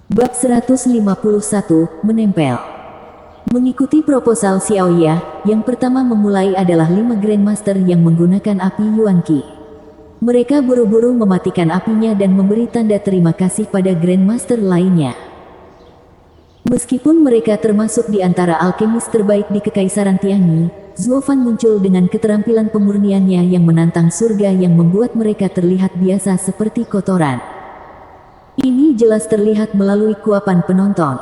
Bab 151, Menempel. Mengikuti proposal Xiaoya, yang pertama memulai adalah 5 Grandmaster yang menggunakan api Yuanqi. Mereka buru-buru mematikan apinya dan memberi tanda terima kasih pada Grandmaster lainnya. Meskipun mereka termasuk di antara alkemis terbaik di Kekaisaran Tianyi, Zhuo Fan muncul dengan keterampilan pemurniannya yang menantang surga yang membuat mereka terlihat biasa seperti kotoran. Ini jelas terlihat melalui kuapan penonton.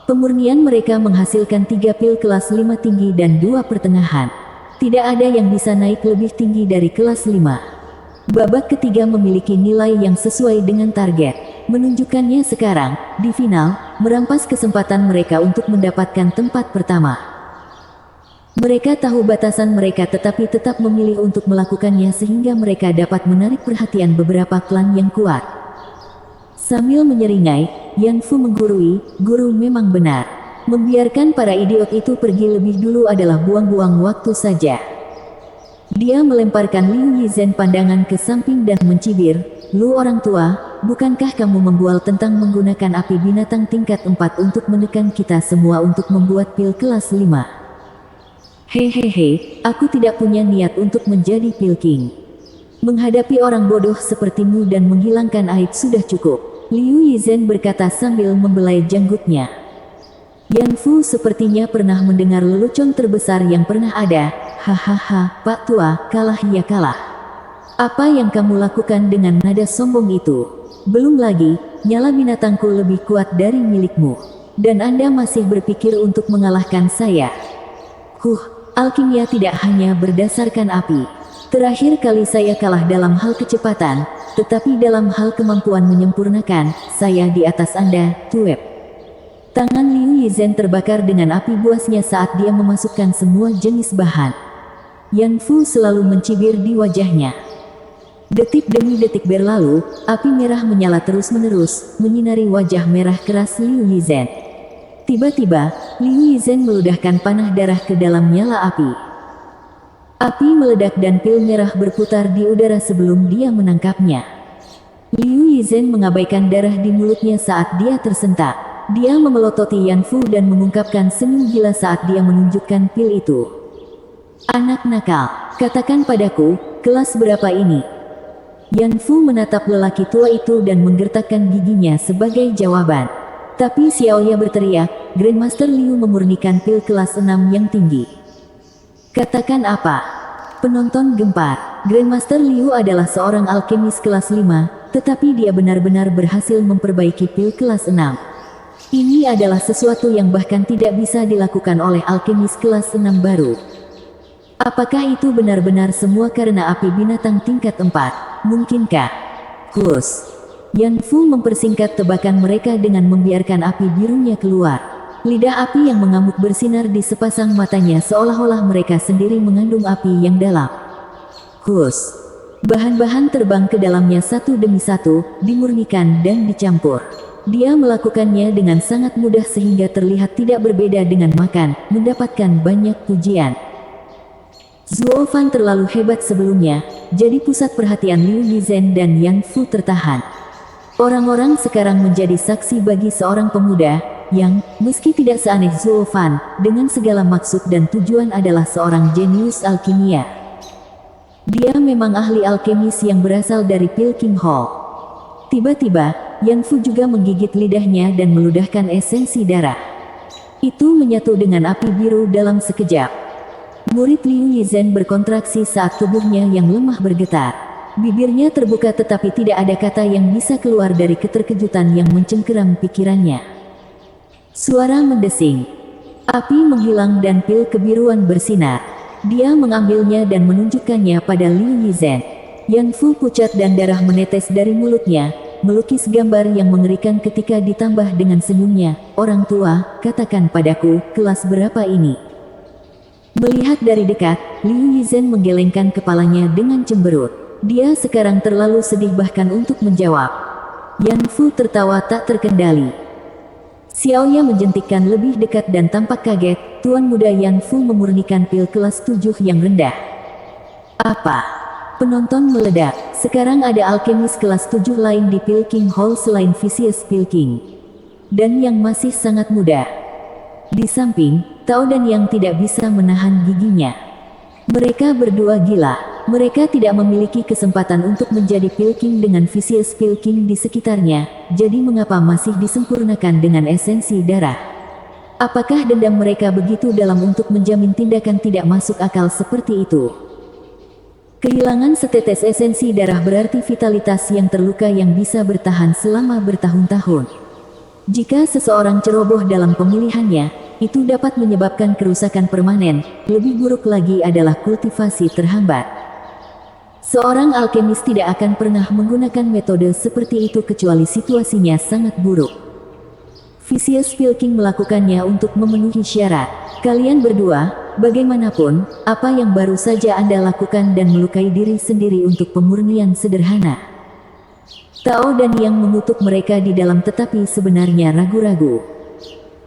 Pemurnian mereka menghasilkan 3 pil kelas 5 tinggi dan 2 pertengahan. Tidak ada yang bisa naik lebih tinggi dari kelas 5. Babak ketiga memiliki nilai yang sesuai dengan target. Menunjukkannya sekarang, di final, merampas kesempatan mereka untuk mendapatkan tempat pertama. Mereka tahu batasan mereka tetapi tetap memilih untuk melakukannya sehingga mereka dapat menarik perhatian beberapa klan yang kuat. Sambil menyeringai, Yan Fu menggurui, "Guru memang benar. Membiarkan para idiot itu pergi lebih dulu adalah buang-buang waktu saja." Dia melemparkan Liu Yizhen pandangan ke samping dan mencibir, "Lu orang tua, bukankah kamu membual tentang menggunakan api binatang tingkat 4 untuk menekan kita semua untuk membuat pil kelas 5? Hehehe, aku tidak punya niat untuk menjadi pil king. Menghadapi orang bodoh sepertimu dan menghilangkan aib sudah cukup." Liu Yizhen berkata sambil membelai janggutnya. Yan Fu sepertinya pernah mendengar lelucon terbesar yang pernah ada. "Hahaha, Pak Tua, kalah ya kalah. Apa yang kamu lakukan dengan nada sombong itu? Belum lagi, nyala binatangku lebih kuat dari milikmu. Dan Anda masih berpikir untuk mengalahkan saya? Alkimia tidak hanya berdasarkan api. Terakhir kali saya kalah dalam hal kecepatan, tetapi dalam hal kemampuan menyempurnakan, saya di atas Anda, Tuep." Tangan Liu Yizhen terbakar dengan api buasnya saat dia memasukkan semua jenis bahan. Yan Fu selalu mencibir di wajahnya. Detik demi detik berlalu, api merah menyala terus-menerus, menyinari wajah merah keras Liu Yizhen. Tiba-tiba, Liu Yizhen meludahkan panah darah ke dalam nyala api. Api meledak dan pil merah berputar di udara sebelum dia menangkapnya. Liu Yizhen mengabaikan darah di mulutnya saat dia tersentak. Dia memelototi Yan Fu dan mengungkapkan senyum gila saat dia menunjukkan pil itu. "Anak nakal, katakan padaku, kelas berapa ini?" Yan Fu menatap lelaki tua itu dan menggertakkan giginya sebagai jawaban. Tapi Xiaoya berteriak, "Grandmaster Liu memurnikan pil kelas 6 yang tinggi." "Katakan apa?" Penonton gempar. Grandmaster Liu adalah seorang alkemis kelas 5, tetapi dia benar-benar berhasil memperbaiki pil kelas 6. Ini adalah sesuatu yang bahkan tidak bisa dilakukan oleh alkemis kelas 6 baru. Apakah itu benar-benar semua karena api binatang tingkat 4? Mungkinkah? Yan Fu mempersingkat tebakan mereka dengan membiarkan api birunya keluar. Lidah api yang mengamuk bersinar di sepasang matanya seolah-olah mereka sendiri mengandung api yang dalam. Bahan-bahan terbang ke dalamnya satu demi satu, dimurnikan dan dicampur. Dia melakukannya dengan sangat mudah sehingga terlihat tidak berbeda dengan makan, mendapatkan banyak pujian. Zhuo Fan terlalu hebat sebelumnya, jadi pusat perhatian Liu Yizhen dan Yan Fu tertahan. Orang-orang sekarang menjadi saksi bagi seorang pemuda, yang, meski tidak seaneh Zhuo Fan, dengan segala maksud dan tujuan adalah seorang jenius alkimia. Dia memang ahli alkemis yang berasal dari Pilking Hall. Tiba-tiba, Yan Fu juga menggigit lidahnya dan meludahkan esensi darah. Itu menyatu dengan api biru dalam sekejap. Murid Liu Yizhen berkontraksi saat tubuhnya yang lemah bergetar. Bibirnya terbuka tetapi tidak ada kata yang bisa keluar dari keterkejutan yang mencengkeram pikirannya. Suara mendesing. Api menghilang dan pil kebiruan bersinar. Dia mengambilnya dan menunjukkannya pada Liu Yizhen. Yan Fu pucat dan darah menetes dari mulutnya, melukis gambar yang mengerikan ketika ditambah dengan senyumnya. "Orang tua, katakan padaku, kelas berapa ini?" Melihat dari dekat, Liu Yizhen menggelengkan kepalanya dengan cemberut. Dia sekarang terlalu sedih bahkan untuk menjawab. Yan Fu tertawa tak terkendali. Xiaoya menjentikkan lebih dekat dan tampak kaget. Tuan muda Yan Fu memurnikan pil kelas 7 yang rendah. "Apa?" Penonton meledak. Sekarang ada alkemis kelas 7 lain di Pilking Hall selain Vicious Pilking. dan yang masih sangat muda. Di samping, Tao dan Yang tidak bisa menahan giginya. Mereka berdua gila. Mereka tidak memiliki kesempatan untuk menjadi Pilking dengan Vicious Pilking di sekitarnya, jadi mengapa masih disempurnakan dengan esensi darah? Apakah dendam mereka begitu dalam untuk menjamin tindakan tidak masuk akal seperti itu? Kehilangan setetes esensi darah berarti vitalitas yang terluka yang bisa bertahan selama bertahun-tahun. Jika seseorang ceroboh dalam pemilihannya, itu dapat menyebabkan kerusakan permanen. Lebih buruk lagi adalah kultivasi terhambat. Seorang alkemis tidak akan pernah menggunakan metode seperti itu kecuali situasinya sangat buruk. Vicious Pilking melakukannya untuk memenuhi syarat. Kalian berdua, bagaimanapun, apa yang baru saja Anda lakukan dan melukai diri sendiri untuk pemurnian sederhana. Tao dan Yang mengutuk mereka di dalam tetapi sebenarnya ragu-ragu.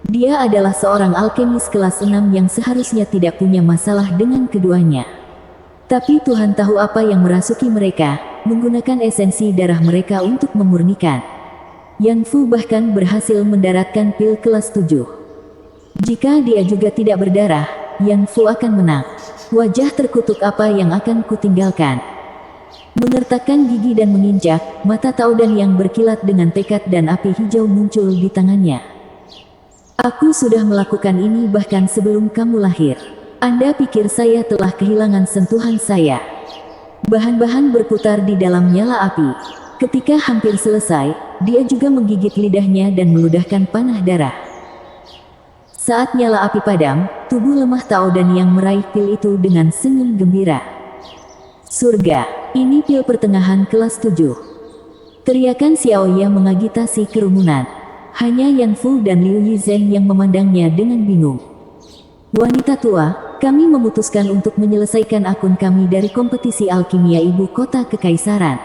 Dia adalah seorang alkemis kelas 6 yang seharusnya tidak punya masalah dengan keduanya. Tapi Tuhan tahu apa yang merasuki mereka, menggunakan esensi darah mereka untuk memurnikan. Yan Fu bahkan berhasil mendaratkan pil kelas 7. Jika dia juga tidak berdarah, Yan Fu akan menang. Wajah terkutuk apa yang akan kutinggalkan. Mengertakkan gigi dan menginjak, mata Tao dan Yang berkilat dengan tekad dan api hijau muncul di tangannya. Aku sudah melakukan ini bahkan sebelum kamu lahir. Anda pikir saya telah kehilangan sentuhan saya? Bahan-bahan berputar di dalam nyala api. Ketika hampir selesai, dia juga menggigit lidahnya dan meludahkan panah darah. Saat nyala api padam, tubuh lemah Tao dan Yang meraih pil itu dengan senyum gembira. Surga, ini pil pertengahan kelas 7. Teriakan Xiaoya mengagitasi kerumunan. Hanya Yan Fu dan Liu Yizhen yang memandangnya dengan bingung. Wanita tua, kami memutuskan untuk menyelesaikan akun kami dari kompetisi alkimia ibu kota kekaisaran.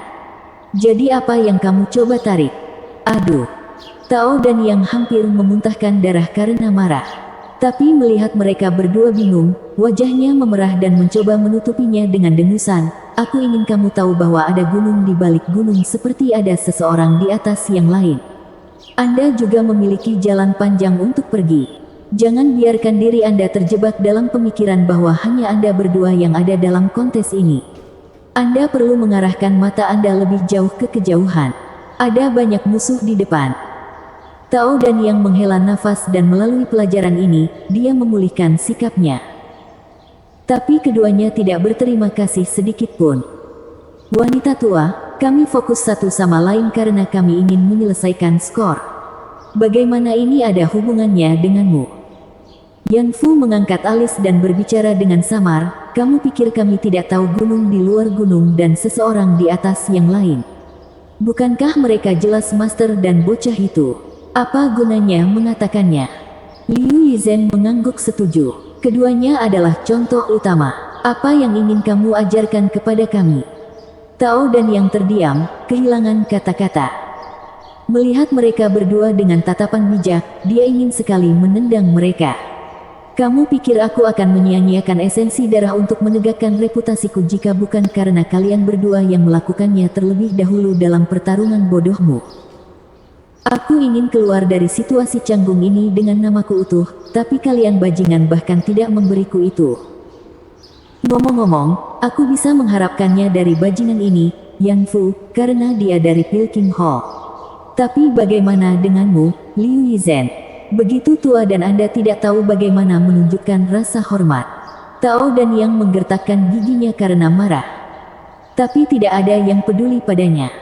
Jadi apa yang kamu coba tarik? Aduh. Tao dan Yang hampir memuntahkan darah karena marah. Tapi melihat mereka berdua bingung, wajahnya memerah dan mencoba menutupinya dengan dengusan. Aku ingin kamu tahu bahwa ada gunung di balik gunung seperti ada seseorang di atas yang lain. Anda juga memiliki jalan panjang untuk pergi. Jangan biarkan diri Anda terjebak dalam pemikiran bahwa hanya Anda berdua yang ada dalam kontes ini. Anda perlu mengarahkan mata Anda lebih jauh ke kejauhan. Ada banyak musuh di depan. Tao dan Yang menghela nafas dan melalui pelajaran ini, dia memulihkan sikapnya. Tapi keduanya tidak berterima kasih sedikit pun. Wanita tua, kami fokus satu sama lain karena kami ingin menyelesaikan skor. Bagaimana ini ada hubungannya denganmu? Yan Fu mengangkat alis dan berbicara dengan samar, kamu pikir kami tidak tahu gunung di luar gunung dan seseorang di atas yang lain? Bukankah mereka jelas master dan bocah itu? Apa gunanya mengatakannya? Liu Yizhen mengangguk setuju. Keduanya adalah contoh utama. Apa yang ingin kamu ajarkan kepada kami? Tao dan Yang terdiam, kehilangan kata-kata. Melihat mereka berdua dengan tatapan bijak, dia ingin sekali menendang mereka. Kamu pikir aku akan menyia-nyiakan esensi darah untuk menegakkan reputasiku jika bukan karena kalian berdua yang melakukannya terlebih dahulu dalam pertarungan bodohmu? Aku ingin keluar dari situasi canggung ini dengan namaku utuh, tapi kalian bajingan bahkan tidak memberiku itu. Ngomong-ngomong, aku bisa mengharapkannya dari bajingan ini, Yan Fu, karena dia dari Pilking Hall. Tapi bagaimana denganmu, Liu Yizhen? Begitu tua dan Anda tidak tahu bagaimana menunjukkan rasa hormat. Tao dan Yang menggertakkan giginya karena marah. Tapi tidak ada yang peduli padanya.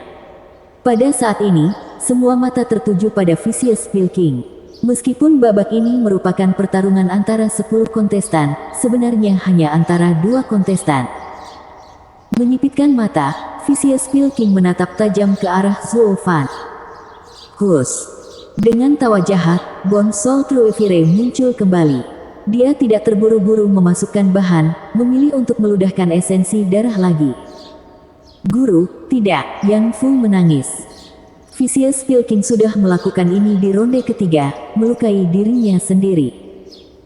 Pada saat ini, semua mata tertuju pada Vicious Pilking. Meskipun babak ini merupakan pertarungan antara 10 kontestan, sebenarnya hanya antara 2 kontestan. Menyipitkan mata, Vicious Pilking menatap tajam ke arah Zhou Fan. Hus. Dengan tawa jahat, Bonsol Truevire muncul kembali. Dia tidak terburu-buru memasukkan bahan, memilih untuk meludahkan esensi darah lagi. Guru, tidak, Yan Fu menangis. Vicious Pilking sudah melakukan ini di ronde ketiga, melukai dirinya sendiri.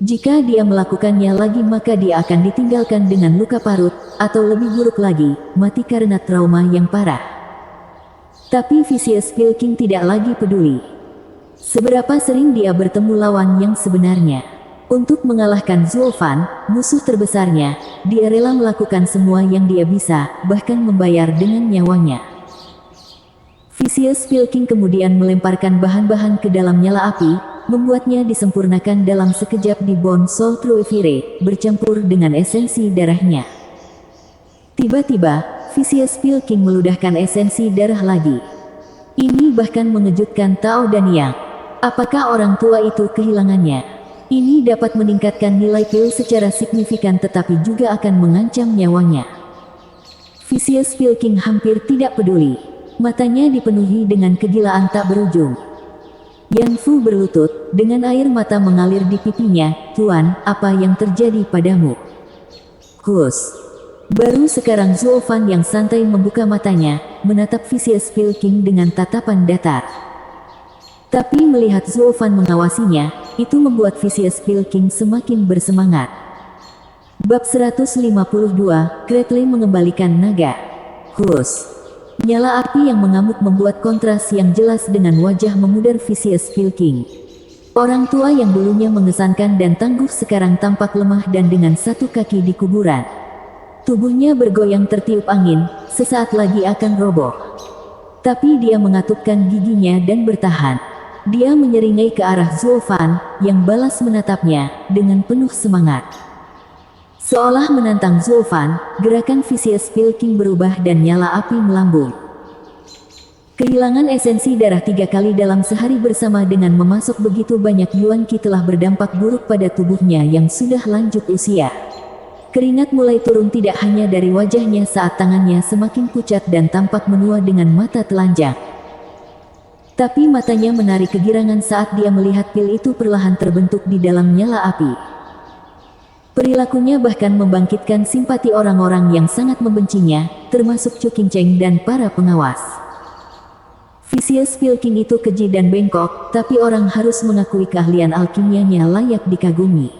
Jika dia melakukannya lagi maka dia akan ditinggalkan dengan luka parut, atau lebih buruk lagi, mati karena trauma yang parah. Tapi Vicious Pilking tidak lagi peduli. Seberapa sering dia bertemu lawan yang sebenarnya. Untuk mengalahkan Zulfan, musuh terbesarnya, dia rela melakukan semua yang dia bisa, bahkan membayar dengan nyawanya. Vicious Pilking kemudian melemparkan bahan-bahan ke dalam nyala api, membuatnya disempurnakan dalam sekejap di Bone Soul Truefire, bercampur dengan esensi darahnya. Tiba-tiba, Vicious Pilking meludahkan esensi darah lagi. Ini bahkan mengejutkan Tao dan Yang. Apakah orang tua itu kehilangannya? Ini dapat meningkatkan nilai pil secara signifikan tetapi juga akan mengancam nyawanya. Vicious Pilking hampir tidak peduli. Matanya dipenuhi dengan kegilaan tak berujung. Yan Fu berlutut, dengan air mata mengalir di pipinya. "Tuan, apa yang terjadi padamu?" "Kus." Baru sekarang Zulfan yang santai membuka matanya, menatap Vicious Pilking dengan tatapan datar. Tapi melihat Zulfan mengawasinya, itu membuat Vicious Pilking semakin bersemangat. Bab 152, Gretley mengembalikan naga. Hus. Nyala api yang mengamuk membuat kontras yang jelas dengan wajah memudar Vicious Pilking. Orang tua yang dulunya mengesankan dan tangguh sekarang tampak lemah dan dengan satu kaki di kuburan. Tubuhnya bergoyang tertiup angin, sesaat lagi akan roboh. Tapi dia mengatupkan giginya dan bertahan. Dia menyeringai ke arah Zulfan, yang balas menatapnya, dengan penuh semangat. Seolah menantang Zulfan, gerakan Vicious Pilking berubah dan nyala api melambung. Kehilangan esensi darah 3 kali dalam sehari bersama dengan memasok begitu banyak Yuan Qi telah berdampak buruk pada tubuhnya yang sudah lanjut usia. Keringat mulai turun tidak hanya dari wajahnya saat tangannya semakin pucat dan tampak menua dengan mata telanjang. Tapi matanya menarik kegirangan saat dia melihat pil itu perlahan terbentuk di dalam nyala api. Perilakunya bahkan membangkitkan simpati orang-orang yang sangat membencinya, termasuk Chu Qingcheng dan para pengawas. Vicious Pilking itu keji dan bengkok, tapi orang harus mengakui keahlian alkimianya layak dikagumi.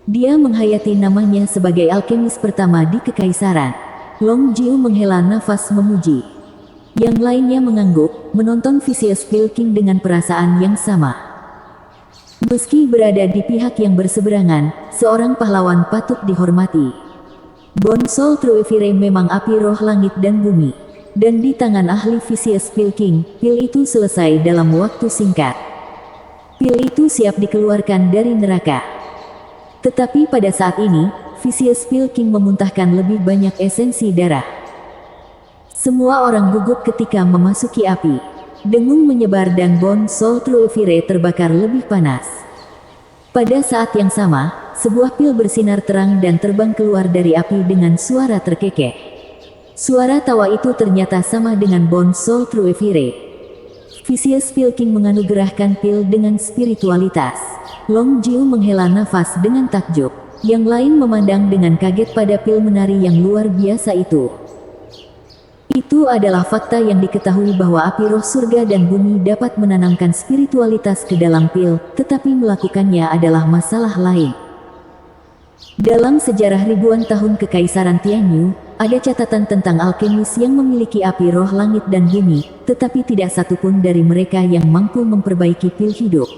Dia menghayati namanya sebagai alkemis pertama di Kekaisaran. Long Jiu menghela nafas memuji. Yang lainnya mengangguk, menonton Vicious Pilking dengan perasaan yang sama. Meski berada di pihak yang berseberangan, seorang pahlawan patut dihormati. Bone Soul Truefire memang api roh langit dan bumi. Dan di tangan ahli Vicious Pilking, pil itu selesai dalam waktu singkat. Pil itu siap dikeluarkan dari neraka. Tetapi pada saat ini, Vicious Pilking memuntahkan lebih banyak esensi darah. Semua orang gugup ketika memasuki api. Dengung menyebar dan Bone Soul Truefire terbakar lebih panas. Pada saat yang sama, sebuah pil bersinar terang dan terbang keluar dari api dengan suara terkekeh. Suara tawa itu ternyata sama dengan Bone Soul Truefire. Vicious Pilking menganugerahkan pil dengan spiritualitas. Long Jiu menghela nafas dengan takjub. Yang lain memandang dengan kaget pada pil menari yang luar biasa itu. Itu adalah fakta yang diketahui bahwa api roh surga dan bumi dapat menanamkan spiritualitas ke dalam pil, tetapi melakukannya adalah masalah lain. Dalam sejarah ribuan tahun Kekaisaran Tianyu, ada catatan tentang alkemis yang memiliki api roh langit dan bumi, tetapi tidak satupun dari mereka yang mampu memperbaiki pil hidup.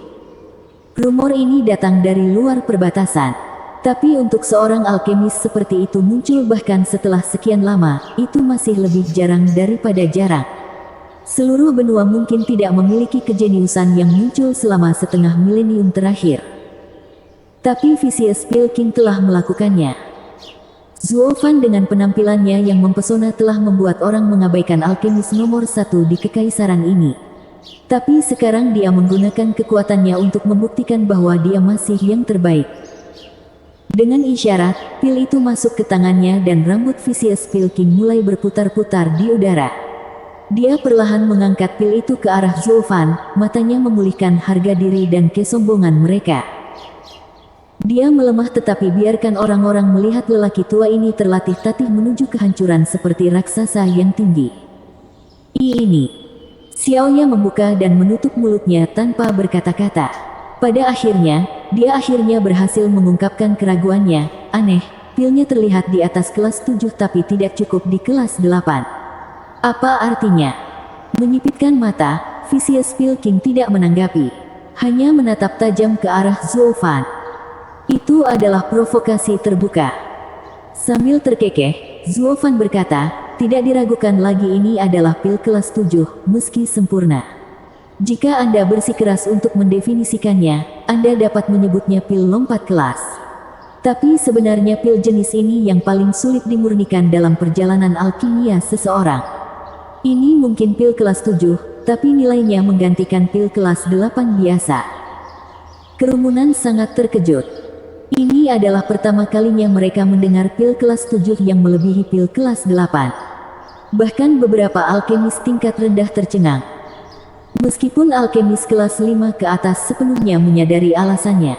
Rumor ini datang dari luar perbatasan. Tapi untuk seorang alkemis seperti itu muncul bahkan setelah sekian lama, itu masih lebih jarang daripada jarang. Seluruh benua mungkin tidak memiliki kejeniusan yang muncul selama setengah milenium terakhir. Tapi Vicious Pilking telah melakukannya. Zulfan dengan penampilannya yang mempesona telah membuat orang mengabaikan alkemis nomor 1 di Kekaisaran ini. Tapi sekarang dia menggunakan kekuatannya untuk membuktikan bahwa dia masih yang terbaik. Dengan isyarat, pil itu masuk ke tangannya dan rambut Vicious Pilking mulai berputar-putar di udara. Dia perlahan mengangkat pil itu ke arah Zulfan, matanya memulihkan harga diri dan kesombongan mereka. Dia melemah tetapi biarkan orang-orang melihat lelaki tua ini terlatih-tatih menuju kehancuran seperti raksasa yang tinggi. Ini. Xiaoya membuka dan menutup mulutnya tanpa berkata-kata. Pada akhirnya, dia berhasil mengungkapkan keraguannya. Aneh, pilnya terlihat di atas kelas 7 tapi tidak cukup di kelas 8. Apa artinya? Menyipitkan mata, Vicious Pilking tidak menanggapi. hanya menatap tajam ke arah Zhou Fan. Itu adalah provokasi terbuka. Sambil terkekeh, Zhou Fan berkata, tidak diragukan lagi ini adalah pil kelas 7, meski sempurna. Jika Anda bersikeras untuk mendefinisikannya, Anda dapat menyebutnya pil lompat kelas. Tapi sebenarnya pil jenis ini yang paling sulit dimurnikan dalam perjalanan alkimia seseorang. Ini mungkin pil kelas 7, tapi nilainya menggantikan pil kelas 8 biasa. Kerumunan sangat terkejut. Ini adalah pertama kalinya mereka mendengar pil kelas 7 yang melebihi pil kelas 8. Bahkan beberapa alkemis tingkat rendah tercengang. Meskipun alkemis kelas 5 ke atas sepenuhnya menyadari alasannya.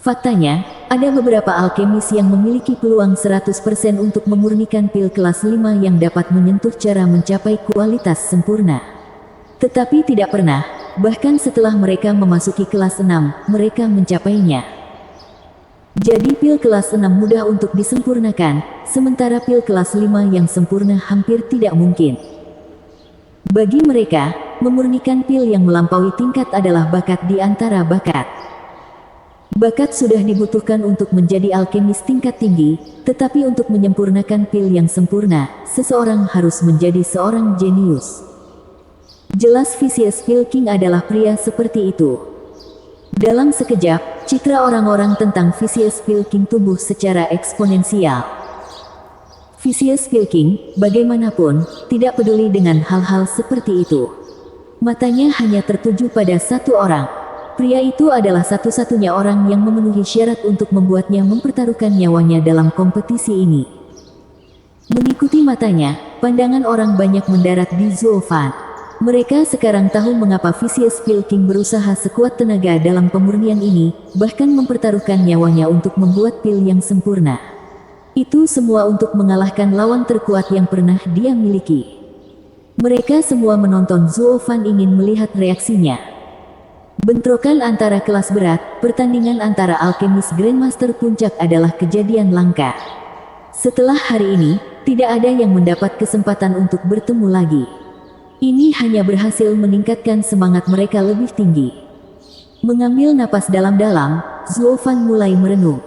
Faktanya, ada beberapa alkemis yang memiliki peluang 100% untuk memurnikan pil kelas 5 yang dapat menyentuh cara mencapai kualitas sempurna. Tetapi tidak pernah, bahkan setelah mereka memasuki kelas 6, mereka mencapainya. Jadi pil kelas 6 mudah untuk disempurnakan, sementara pil kelas 5 yang sempurna hampir tidak mungkin. Bagi mereka, memurnikan pil yang melampaui tingkat adalah bakat di antara bakat. Bakat sudah dibutuhkan untuk menjadi alkemis tingkat tinggi, tetapi untuk menyempurnakan pil yang sempurna, seseorang harus menjadi seorang jenius. Jelas Vicious Pilking adalah pria seperti itu. Dalam sekejap, citra orang-orang tentang Vicious Pilking tumbuh secara eksponensial. Vicious Pilking, bagaimanapun, tidak peduli dengan hal-hal seperti itu. Matanya hanya tertuju pada satu orang. Pria itu adalah satu-satunya orang yang memenuhi syarat untuk membuatnya mempertaruhkan nyawanya dalam kompetisi ini. Mengikuti matanya, pandangan orang banyak mendarat di Zhou Fan. Mereka sekarang tahu mengapa Vicious Pilking berusaha sekuat tenaga dalam pemurnian ini, bahkan mempertaruhkan nyawanya untuk membuat pil yang sempurna. Itu semua untuk mengalahkan lawan terkuat yang pernah dia miliki. Mereka semua menonton Zhou Fan ingin melihat reaksinya. Bentrokan antara kelas berat, pertandingan antara alkemis Grandmaster Puncak adalah kejadian langka. Setelah hari ini, tidak ada yang mendapat kesempatan untuk bertemu lagi. Ini hanya berhasil meningkatkan semangat mereka lebih tinggi. Mengambil napas dalam-dalam, Zhou Fan mulai merenung.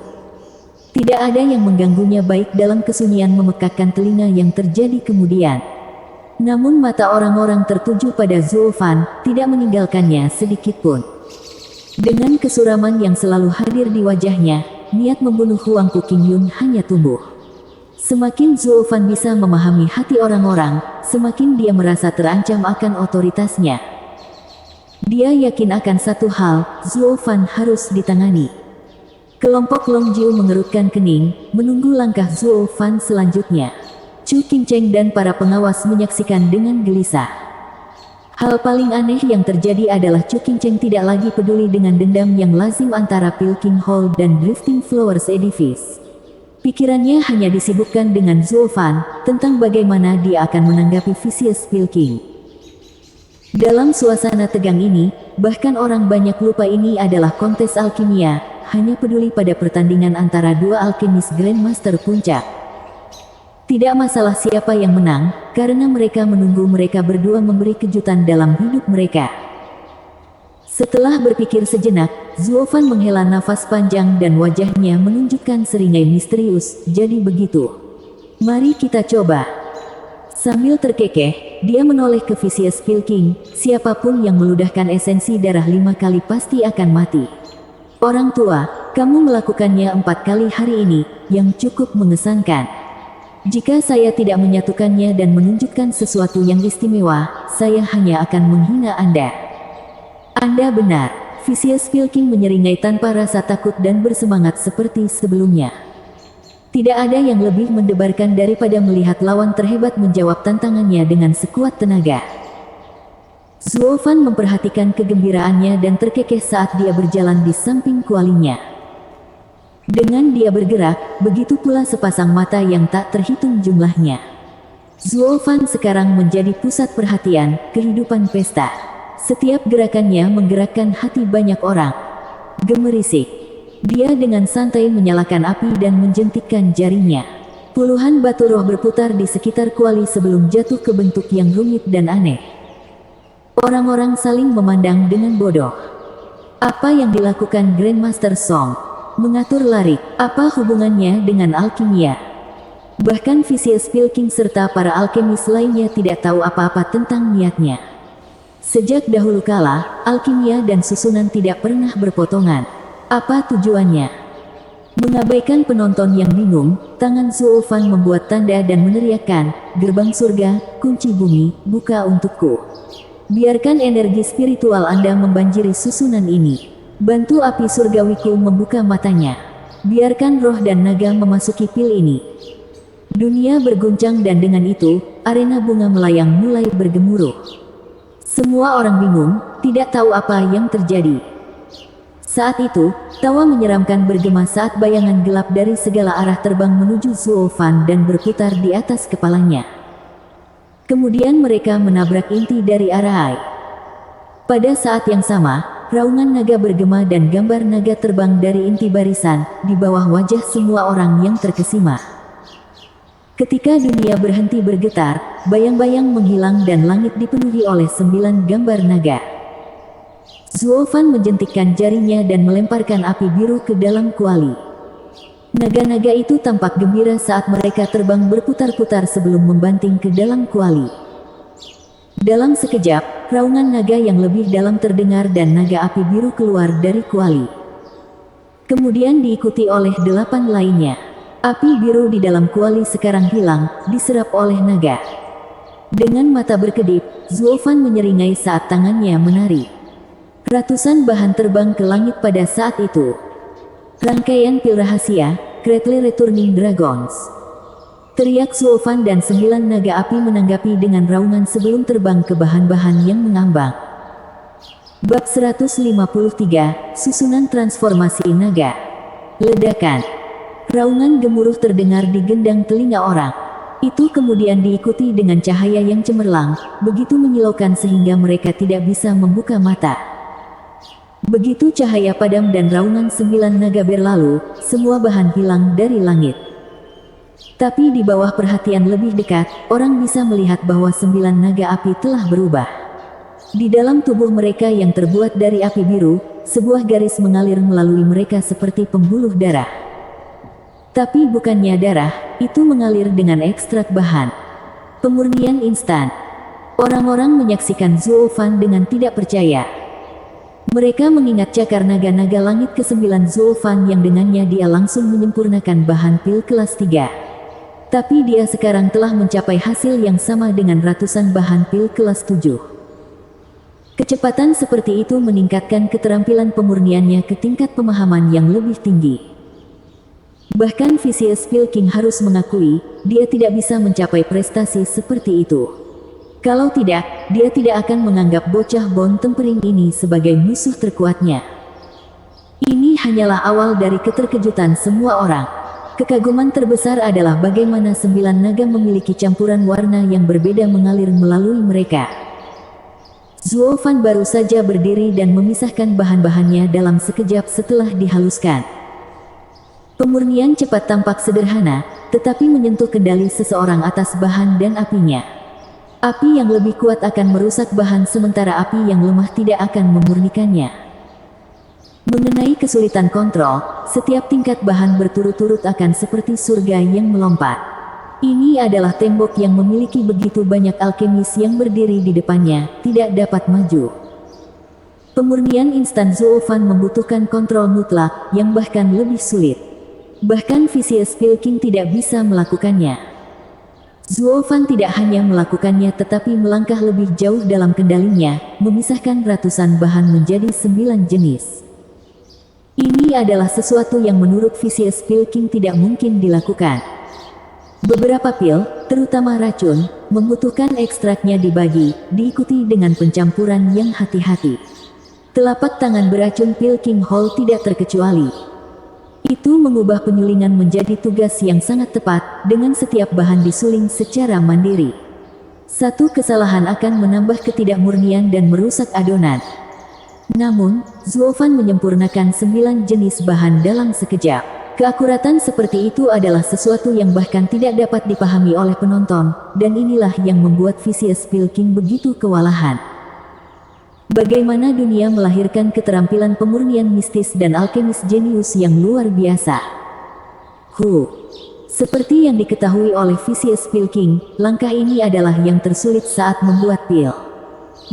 Tidak ada yang mengganggunya baik dalam kesunyian memekakkan telinga yang terjadi kemudian. Namun mata orang-orang tertuju pada Zhou Fan, tidak meninggalkannya sedikit pun. Dengan kesuraman yang selalu hadir di wajahnya, niat membunuh Huang Puqingyun hanya tumbuh. Semakin Zhou Fan bisa memahami hati orang-orang, semakin dia merasa terancam akan otoritasnya. Dia yakin akan satu hal, Zhou Fan harus ditangani. Kelompok Longjiu mengerutkan kening, menunggu langkah Zhou Fan selanjutnya. Chu Qingcheng dan para pengawas menyaksikan dengan gelisah. Hal paling aneh yang terjadi adalah Chu Qingcheng tidak lagi peduli dengan dendam yang lazim antara Pilking Hall dan Drifting Flowers Edifice. Pikirannya hanya disibukkan dengan Zhou Fan, tentang bagaimana dia akan menanggapi Vicious Pilking. Dalam suasana tegang ini, bahkan orang banyak lupa ini adalah kontes alkimia, hanya peduli pada pertandingan antara dua alkemis Grandmaster Puncak. Tidak masalah siapa yang menang, karena mereka menunggu mereka berdua memberi kejutan dalam hidup mereka. Setelah berpikir sejenak, Zhou Fan menghela nafas panjang dan wajahnya menunjukkan seringai misterius, jadi begitu. Mari kita coba. Sambil terkekeh, dia menoleh ke Vicious Pilking, siapapun yang meludahkan esensi darah 5 kali pasti akan mati. Orang tua, kamu melakukannya 4 kali hari ini, yang cukup mengesankan. Jika saya tidak menyatukannya dan menunjukkan sesuatu yang istimewa, saya hanya akan menghina Anda. Anda benar, Vicious Pilking menyeringai tanpa rasa takut dan bersemangat seperti sebelumnya. Tidak ada yang lebih mendebarkan daripada melihat lawan terhebat menjawab tantangannya dengan sekuat tenaga. Zhou Fan memperhatikan kegembiraannya dan terkekeh saat dia berjalan di samping kualinya. Dengan dia bergerak, begitu pula sepasang mata yang tak terhitung jumlahnya. Zhou Fan sekarang menjadi pusat perhatian, kehidupan pesta. Setiap gerakannya menggerakkan hati banyak orang. Gemerisik. Dia dengan santai menyalakan api dan menjentikkan jarinya. Puluhan batu roh berputar di sekitar kuali sebelum jatuh ke bentuk yang rumit dan aneh. Orang-orang saling memandang dengan bodoh. Apa yang dilakukan Grandmaster Song? Mengatur larik, apa hubungannya dengan alkimia? Bahkan Vicious Pilking serta para alkemis lainnya tidak tahu apa-apa tentang niatnya. Sejak dahulu kala, alkimia dan susunan tidak pernah berpotongan. Apa tujuannya? Mengabaikan penonton yang bingung, tangan Zuo Fan membuat tanda dan meneriakkan, "Gerbang surga, kunci bumi, buka untukku. Biarkan energi spiritual Anda membanjiri susunan ini. Bantu api surgawiku membuka matanya. Biarkan roh dan naga memasuki pil ini." Dunia berguncang dan dengan itu, arena bunga melayang mulai bergemuruh. Semua orang bingung, tidak tahu apa yang terjadi. Saat itu, tawa menyeramkan bergema saat bayangan gelap dari segala arah terbang menuju Zuo Fan dan berputar di atas kepalanya. Kemudian mereka menabrak inti dari arah Ai. Pada saat yang sama, raungan naga bergema dan gambar naga terbang dari inti barisan, di bawah wajah semua orang yang terkesima. Ketika dunia berhenti bergetar, bayang-bayang menghilang dan langit dipenuhi oleh 9 gambar naga. Zuo Fan menjentikkan jarinya dan melemparkan api biru ke dalam kuali. Naga-naga itu tampak gembira saat mereka terbang berputar-putar sebelum membanting ke dalam kuali. Dalam sekejap, raungan naga yang lebih dalam terdengar dan naga api biru keluar dari kuali. Kemudian diikuti oleh 8 lainnya. Api biru di dalam kuali sekarang hilang, diserap oleh naga. Dengan mata berkedip, Zuo Fan menyeringai saat tangannya menari. Ratusan bahan terbang ke langit pada saat itu. Rangkaian pil rahasia, Greatly Returning Dragons. Teriak Zuo Fan dan 9 naga api menanggapi dengan raungan sebelum terbang ke bahan-bahan yang mengambang. Bab 153, Susunan Transformasi Naga. Ledakan. Raungan gemuruh terdengar di gendang telinga orang. Itu kemudian diikuti dengan cahaya yang cemerlang, begitu menyilaukan sehingga mereka tidak bisa membuka mata. Begitu cahaya padam dan raungan 9 naga berlalu, semua bahan hilang dari langit. Tapi di bawah perhatian lebih dekat, orang bisa melihat bahwa 9 naga api telah berubah. Di dalam tubuh mereka yang terbuat dari api biru, sebuah garis mengalir melalui mereka seperti pembuluh darah. Tapi bukannya darah, itu mengalir dengan ekstrak bahan. Pemurnian instan. Orang-orang menyaksikan Zuo Fan dengan tidak percaya. Mereka mengingat cakar naga-naga langit ke-9 Zuo Fan yang dengannya dia langsung menyempurnakan bahan pil kelas 3. Tapi dia sekarang telah mencapai hasil yang sama dengan ratusan bahan pil kelas 7. Kecepatan seperti itu meningkatkan keterampilan pemurniannya ke tingkat pemahaman yang lebih tinggi. Bahkan Vicious Pilking harus mengakui, dia tidak bisa mencapai prestasi seperti itu. Kalau tidak, dia tidak akan menganggap bocah Bon Tempering ini sebagai musuh terkuatnya. Ini hanyalah awal dari keterkejutan semua orang. Kekaguman terbesar adalah bagaimana 9 naga memiliki campuran warna yang berbeda mengalir melalui mereka. Zuo Fan baru saja berdiri dan memisahkan bahan-bahannya dalam sekejap setelah dihaluskan. Pemurnian cepat tampak sederhana, tetapi menyentuh kendali seseorang atas bahan dan apinya. Api yang lebih kuat akan merusak bahan sementara api yang lemah tidak akan memurnikannya. Mengenai kesulitan kontrol, setiap tingkat bahan berturut-turut akan seperti surga yang melompat. Ini adalah tembok yang memiliki begitu banyak alkemis yang berdiri di depannya, tidak dapat maju. Pemurnian instan Zuo Fan membutuhkan kontrol mutlak, yang bahkan lebih sulit. Bahkan Vicious Pilking tidak bisa melakukannya. Zuo Fan tidak hanya melakukannya tetapi melangkah lebih jauh dalam kendalinya, memisahkan ratusan bahan menjadi 9 jenis. Ini adalah sesuatu yang menurut Vicious Pilking tidak mungkin dilakukan. Beberapa pil, terutama racun, membutuhkan ekstraknya dibagi, diikuti dengan pencampuran yang hati-hati. Telapak tangan beracun Pilking Hall tidak terkecuali. Itu mengubah penyulingan menjadi tugas yang sangat tepat, dengan setiap bahan disuling secara mandiri. Satu kesalahan akan menambah ketidakmurnian dan merusak adonan. Namun, Zuo Fan menyempurnakan 9 jenis bahan dalam sekejap. Keakuratan seperti itu adalah sesuatu yang bahkan tidak dapat dipahami oleh penonton, dan inilah yang membuat Vicious Pilking begitu kewalahan. Bagaimana dunia melahirkan keterampilan pemurnian mistis dan alkemis jenius yang luar biasa. Seperti yang diketahui oleh Vicious Pilking, langkah ini adalah yang tersulit saat membuat pil.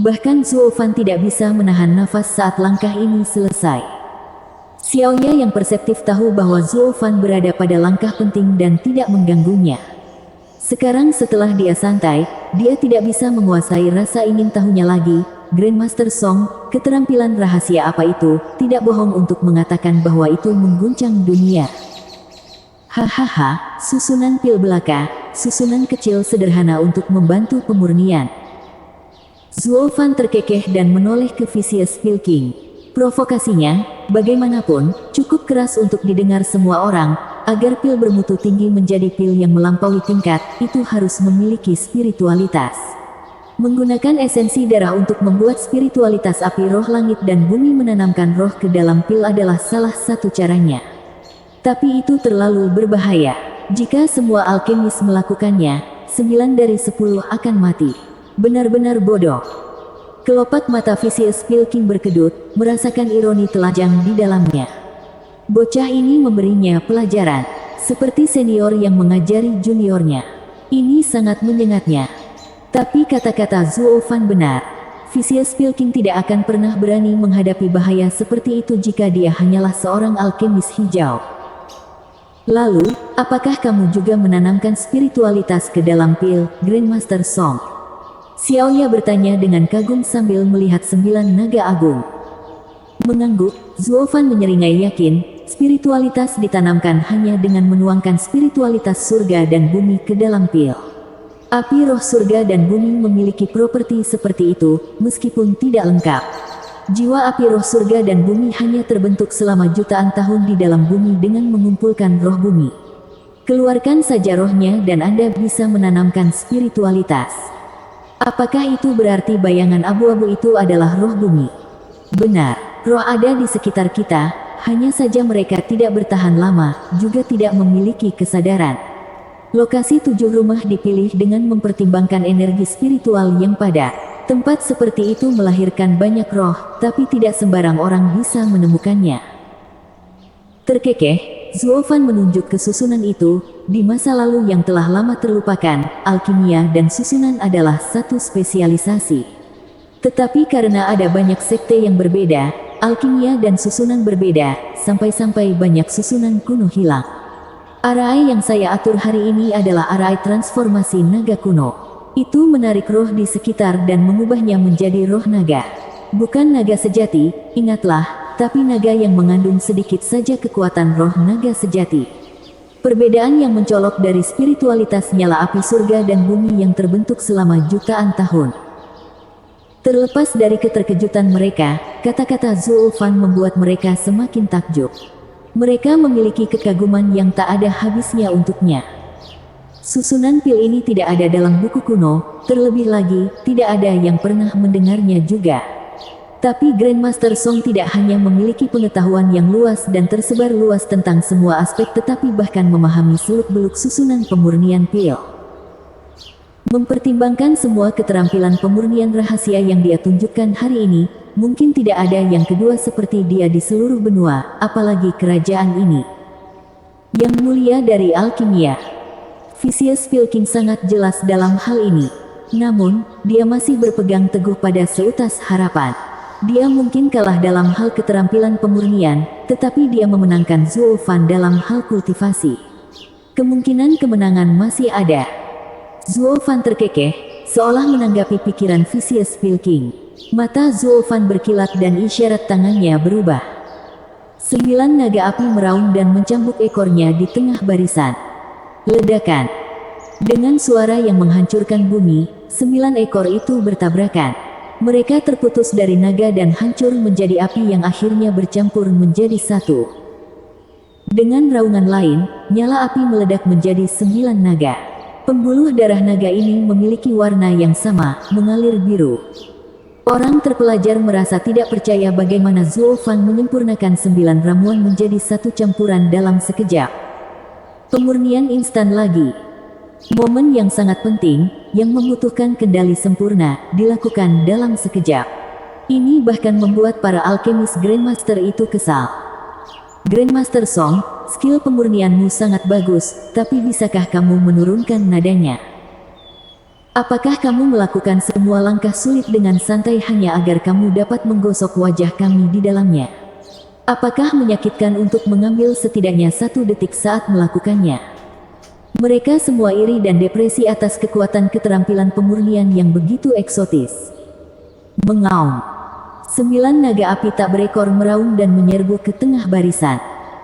Bahkan Zuo Fan tidak bisa menahan nafas saat langkah ini selesai. Xiaoya yang perseptif tahu bahwa Zuo Fan berada pada langkah penting dan tidak mengganggunya. Sekarang setelah dia santai, dia tidak bisa menguasai rasa ingin tahunya lagi. Grandmaster Song, keterampilan rahasia apa itu? Tidak bohong untuk mengatakan bahwa itu mengguncang dunia. Hahaha, susunan pil belaka, susunan kecil sederhana untuk membantu pemurnian. Zuo Fan terkekeh dan menoleh ke Vicious Pilking. Provokasinya, bagaimanapun, cukup keras untuk didengar semua orang. Agar pil bermutu tinggi menjadi pil yang melampaui tingkat, itu harus memiliki spiritualitas. Menggunakan esensi darah untuk membuat spiritualitas api roh langit dan bumi menanamkan roh ke dalam pil adalah salah satu caranya. Tapi itu terlalu berbahaya. Jika semua alkemis melakukannya, 9 dari 10 akan mati. Benar-benar bodoh. Kelopak mata Vicious Pilking berkedut, merasakan ironi telanjang di dalamnya. Bocah ini memberinya pelajaran, seperti senior yang mengajari juniornya. Ini sangat menyengatnya. Tapi kata-kata Zuo Fan benar. Vicious Pilking tidak akan pernah berani menghadapi bahaya seperti itu jika dia hanyalah seorang alkemis hijau. Lalu, apakah kamu juga menanamkan spiritualitas ke dalam pil, Grandmaster Song? Xiaoya bertanya dengan kagum sambil melihat 9 naga agung. Mengangguk, Zuo Fan menyeringai yakin, spiritualitas ditanamkan hanya dengan menuangkan spiritualitas surga dan bumi ke dalam pil. Api roh surga dan bumi memiliki properti seperti itu, meskipun tidak lengkap. Jiwa api roh surga dan bumi hanya terbentuk selama jutaan tahun di dalam bumi dengan mengumpulkan roh bumi. Keluarkan saja rohnya dan Anda bisa menanamkan spiritualitas. Apakah itu berarti bayangan abu-abu itu adalah roh bumi? Benar, roh ada di sekitar kita, hanya saja mereka tidak bertahan lama, juga tidak memiliki kesadaran. Lokasi 7 rumah dipilih dengan mempertimbangkan energi spiritual yang padat. Tempat seperti itu melahirkan banyak roh, tapi tidak sembarang orang bisa menemukannya. Terkekeh, Zuo Fan menunjuk ke susunan itu. Di masa lalu yang telah lama terlupakan, alkimia dan susunan adalah satu spesialisasi. Tetapi karena ada banyak sekte yang berbeda, alkimia dan susunan berbeda, sampai-sampai banyak susunan kuno hilang. Arai yang saya atur hari ini adalah arai transformasi naga kuno. Itu menarik roh di sekitar dan mengubahnya menjadi roh naga. Bukan naga sejati, ingatlah, tapi naga yang mengandung sedikit saja kekuatan roh naga sejati. Perbedaan yang mencolok dari spiritualitas nyala api surga dan bumi yang terbentuk selama jutaan tahun. Terlepas dari keterkejutan mereka, kata-kata Zuo Fan membuat mereka semakin takjub. Mereka memiliki kekaguman yang tak ada habisnya untuknya. Susunan pil ini tidak ada dalam buku kuno, terlebih lagi, tidak ada yang pernah mendengarnya juga. Tapi Grandmaster Song tidak hanya memiliki pengetahuan yang luas dan tersebar luas tentang semua aspek tetapi bahkan memahami seluk-beluk susunan pemurnian pil. Mempertimbangkan semua keterampilan pemurnian rahasia yang dia tunjukkan hari ini, mungkin tidak ada yang kedua seperti dia di seluruh benua, apalagi kerajaan ini. Yang mulia dari alkimia. Vicious Pilking sangat jelas dalam hal ini. Namun, dia masih berpegang teguh pada seutas harapan. Dia mungkin kalah dalam hal keterampilan pemurnian, tetapi dia memenangkan Zuo Fan dalam hal kultivasi. Kemungkinan kemenangan masih ada. Zuo Fan terkekeh, seolah menanggapi pikiran Vicious Pilking. Mata Zuo Fan berkilat dan isyarat tangannya berubah. 9 naga api meraung dan mencambuk ekornya di tengah barisan. Ledakan. Dengan suara yang menghancurkan bumi, 9 ekor itu bertabrakan. Mereka terputus dari naga dan hancur menjadi api yang akhirnya bercampur menjadi satu. Dengan raungan lain, nyala api meledak menjadi 9 naga. Pembuluh darah naga ini memiliki warna yang sama, mengalir biru. Orang terpelajar merasa tidak percaya bagaimana Zuo Fan menyempurnakan 9 ramuan menjadi satu campuran dalam sekejap. Pemurnian instan lagi. Momen yang sangat penting, yang membutuhkan kendali sempurna, dilakukan dalam sekejap. Ini bahkan membuat para alkemis Grandmaster itu kesal. Grandmaster Song, skill pemurnianmu sangat bagus, tapi bisakah kamu menurunkan nadanya? Apakah kamu melakukan semua langkah sulit dengan santai hanya agar kamu dapat menggosok wajah kami di dalamnya? Apakah menyakitkan untuk mengambil setidaknya 1 detik saat melakukannya? Mereka semua iri dan depresi atas kekuatan keterampilan pemurnian yang begitu eksotis. Mengaum. 9 naga api tak berekor meraung dan menyerbu ke tengah barisan.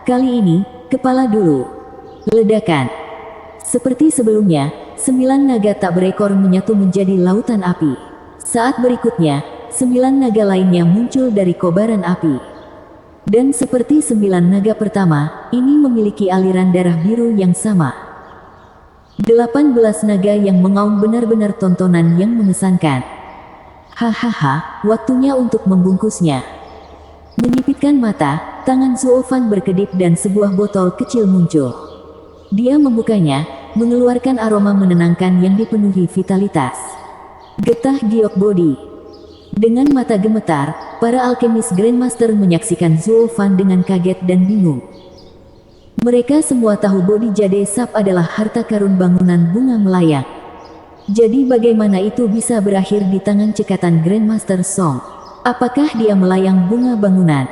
Kali ini, kepala dulu. Ledakan. Seperti sebelumnya, 9 naga tak berekor menyatu menjadi lautan api. Saat berikutnya, 9 naga lainnya muncul dari kobaran api. Dan seperti 9 naga pertama, ini memiliki aliran darah biru yang sama. 18 naga yang mengaum benar-benar tontonan yang mengesankan. Hahaha, waktunya untuk membungkusnya. Menyipitkan mata, tangan Zuofan berkedip dan sebuah botol kecil muncul. Dia membukanya, mengeluarkan aroma menenangkan yang dipenuhi vitalitas. Getah giok body. Dengan mata gemetar, para alkemis Grandmaster menyaksikan Zuofan dengan kaget dan bingung. Mereka semua tahu body Jade Sap adalah harta karun bangunan bunga melayang. Jadi bagaimana itu bisa berakhir di tangan cekatan Grandmaster Song? Apakah dia melayang bunga bangunan?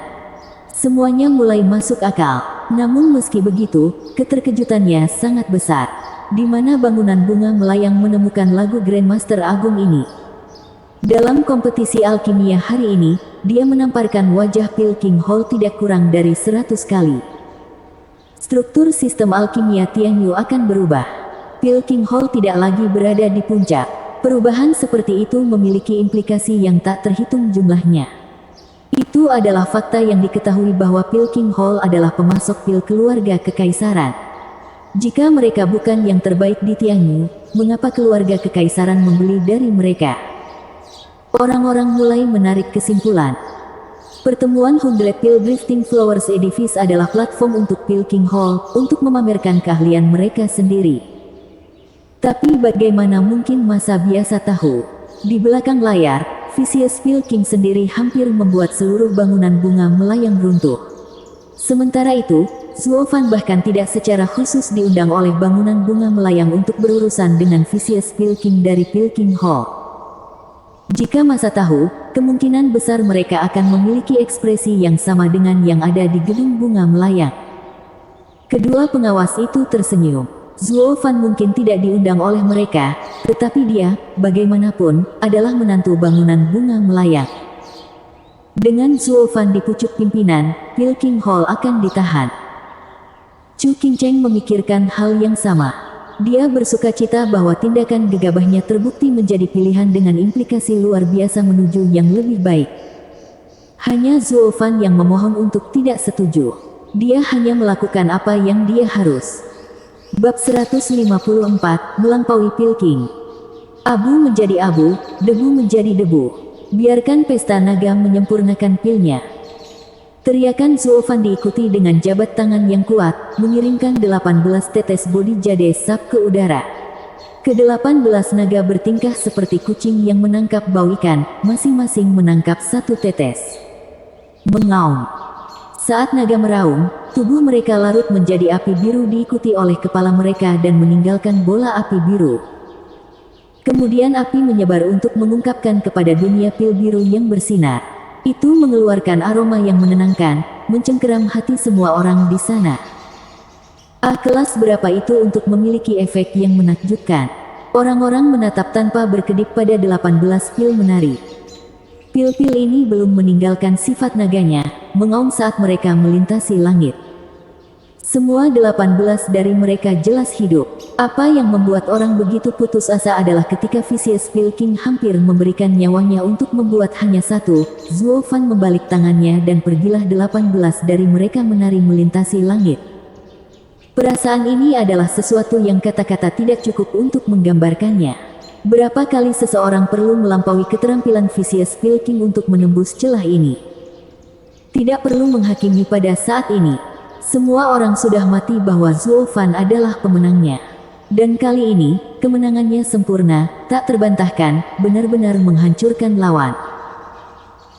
Semuanya mulai masuk akal. Namun meski begitu, keterkejutannya sangat besar. Di mana bangunan bunga melayang menemukan lagu Grandmaster Agung ini? Dalam kompetisi alkimia hari ini, dia menamparkan wajah Pilking Hall tidak kurang dari 100 kali. Struktur sistem alkimia Tianyu akan berubah. Pilking Hall tidak lagi berada di puncak. Perubahan seperti itu memiliki implikasi yang tak terhitung jumlahnya. Itu adalah fakta yang diketahui bahwa Pilking Hall adalah pemasok pil keluarga kekaisaran. Jika mereka bukan yang terbaik di Tianyu, mengapa keluarga kekaisaran membeli dari mereka? Orang-orang mulai menarik kesimpulan. Pertemuan 100 Pil Drifting Flowers Edifice adalah platform untuk Pilking Hall untuk memamerkan keahlian mereka sendiri. Tapi bagaimana mungkin masa biasa tahu? Di belakang layar, Vicious Pilking sendiri hampir membuat seluruh bangunan bunga melayang runtuh. Sementara itu, Zuofan bahkan tidak secara khusus diundang oleh bangunan bunga melayang untuk berurusan dengan Vicious Pilking dari Pilking Hall. Jika masa tahu, kemungkinan besar mereka akan memiliki ekspresi yang sama dengan yang ada di gedung bunga melayang. Kedua pengawas itu tersenyum. Zuofan mungkin tidak diundang oleh mereka, tetapi dia, bagaimanapun, adalah menantu bangunan bunga melayang. Dengan Zuofan di pucuk pimpinan, Pilking Hall akan ditahan. Chu Qingcheng memikirkan hal yang sama. Dia bersukacita bahwa tindakan gegabahnya terbukti menjadi pilihan dengan implikasi luar biasa menuju yang lebih baik. Hanya Zuofan yang memohon untuk tidak setuju. Dia hanya melakukan apa yang dia harus. Bab 154, Melampaui Pilking. Abu menjadi abu, debu menjadi debu. Biarkan pesta naga menyempurnakan pilnya. Teriakan Zuofan diikuti dengan jabat tangan yang kuat, mengirimkan 18 tetes bodi Jade Sap ke udara. Ke-18 naga bertingkah seperti kucing yang menangkap bau ikan, masing-masing menangkap 1 tetes. Mengaum. Saat naga meraung, tubuh mereka larut menjadi api biru diikuti oleh kepala mereka dan meninggalkan bola api biru. Kemudian api menyebar untuk mengungkapkan kepada dunia pil biru yang bersinar. Itu mengeluarkan aroma yang menenangkan, mencengkeram hati semua orang di sana. Kelas berapa itu untuk memiliki efek yang menakjubkan? Orang-orang menatap tanpa berkedip pada 18 pil menari. Pil-pil ini belum meninggalkan sifat naganya, mengaum saat mereka melintasi langit. Semua 18 dari mereka jelas hidup. Apa yang membuat orang begitu putus asa adalah ketika Vicious Pilking hampir memberikan nyawanya untuk membuat hanya 1, Zuofan membalik tangannya dan pergilah 18 dari mereka menari melintasi langit. Perasaan ini adalah sesuatu yang kata-kata tidak cukup untuk menggambarkannya. Berapa kali seseorang perlu melampaui keterampilan Vicious Pilking untuk menembus celah ini? Tidak perlu menghakimi pada saat ini. Semua orang sudah mati bahwa Zuofan adalah pemenangnya. Dan kali ini, kemenangannya sempurna, tak terbantahkan, benar-benar menghancurkan lawan.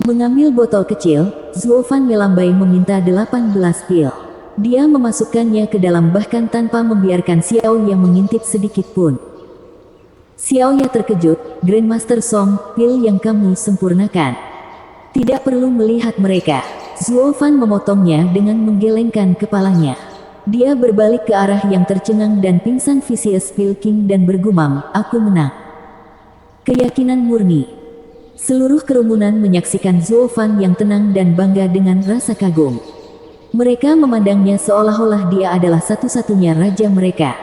Mengambil botol kecil, Zuo Fan melambai meminta 18 pil. Dia memasukkannya ke dalam bahkan tanpa membiarkan Xiao Ya mengintip sedikit pun. Xiao Ya terkejut, Grandmaster Song, pil yang kamu sempurnakan. Tidak perlu melihat mereka. Zuo Fan memotongnya dengan menggelengkan kepalanya. Dia berbalik ke arah yang tercengang dan pingsan Vicious Pill King dan bergumam, aku menang. Keyakinan murni. Seluruh kerumunan menyaksikan Zuo Fan yang tenang dan bangga dengan rasa kagum. Mereka memandangnya seolah-olah dia adalah satu-satunya raja mereka.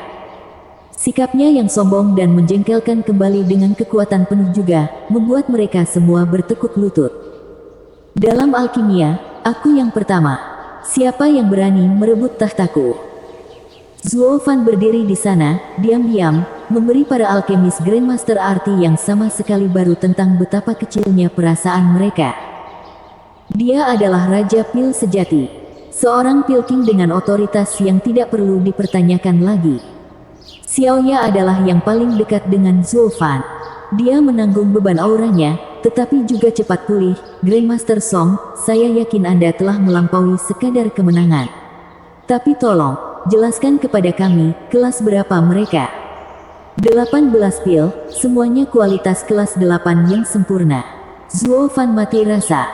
Sikapnya yang sombong dan menjengkelkan kembali dengan kekuatan penuh juga, membuat mereka semua bertekuk lutut. Dalam alkimia, aku yang pertama. Siapa yang berani merebut tahtaku? Zuo Fan berdiri di sana, diam-diam, memberi para alkemis Grandmaster arti yang sama sekali baru tentang betapa kecilnya perasaan mereka. Dia adalah Raja Pil sejati. Seorang Pil King dengan otoritas yang tidak perlu dipertanyakan lagi. Xiao Ya adalah yang paling dekat dengan Zuo Fan. Dia menanggung beban auranya, tetapi juga cepat pulih. Grandmaster Song, saya yakin Anda telah melampaui sekadar kemenangan. Tapi tolong, jelaskan kepada kami, kelas berapa mereka? 18 pil, semuanya kualitas kelas 8 yang sempurna. Zuo Fan mati rasa.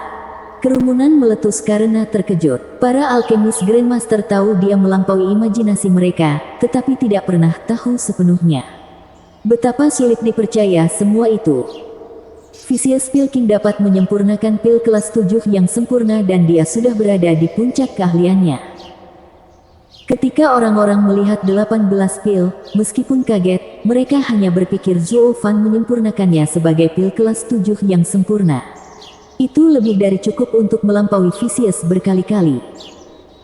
Kerumunan meletus karena terkejut. Para alkemis Grandmaster tahu dia melampaui imajinasi mereka, tetapi tidak pernah tahu sepenuhnya betapa sulit dipercaya semua itu. Vicious Pill King dapat menyempurnakan pil kelas 7 yang sempurna dan dia sudah berada di puncak keahliannya. Ketika orang-orang melihat 18 pil, meskipun kaget, mereka hanya berpikir Zuo Fan menyempurnakannya sebagai pil kelas 7 yang sempurna. Itu lebih dari cukup untuk melampaui Vicious berkali-kali.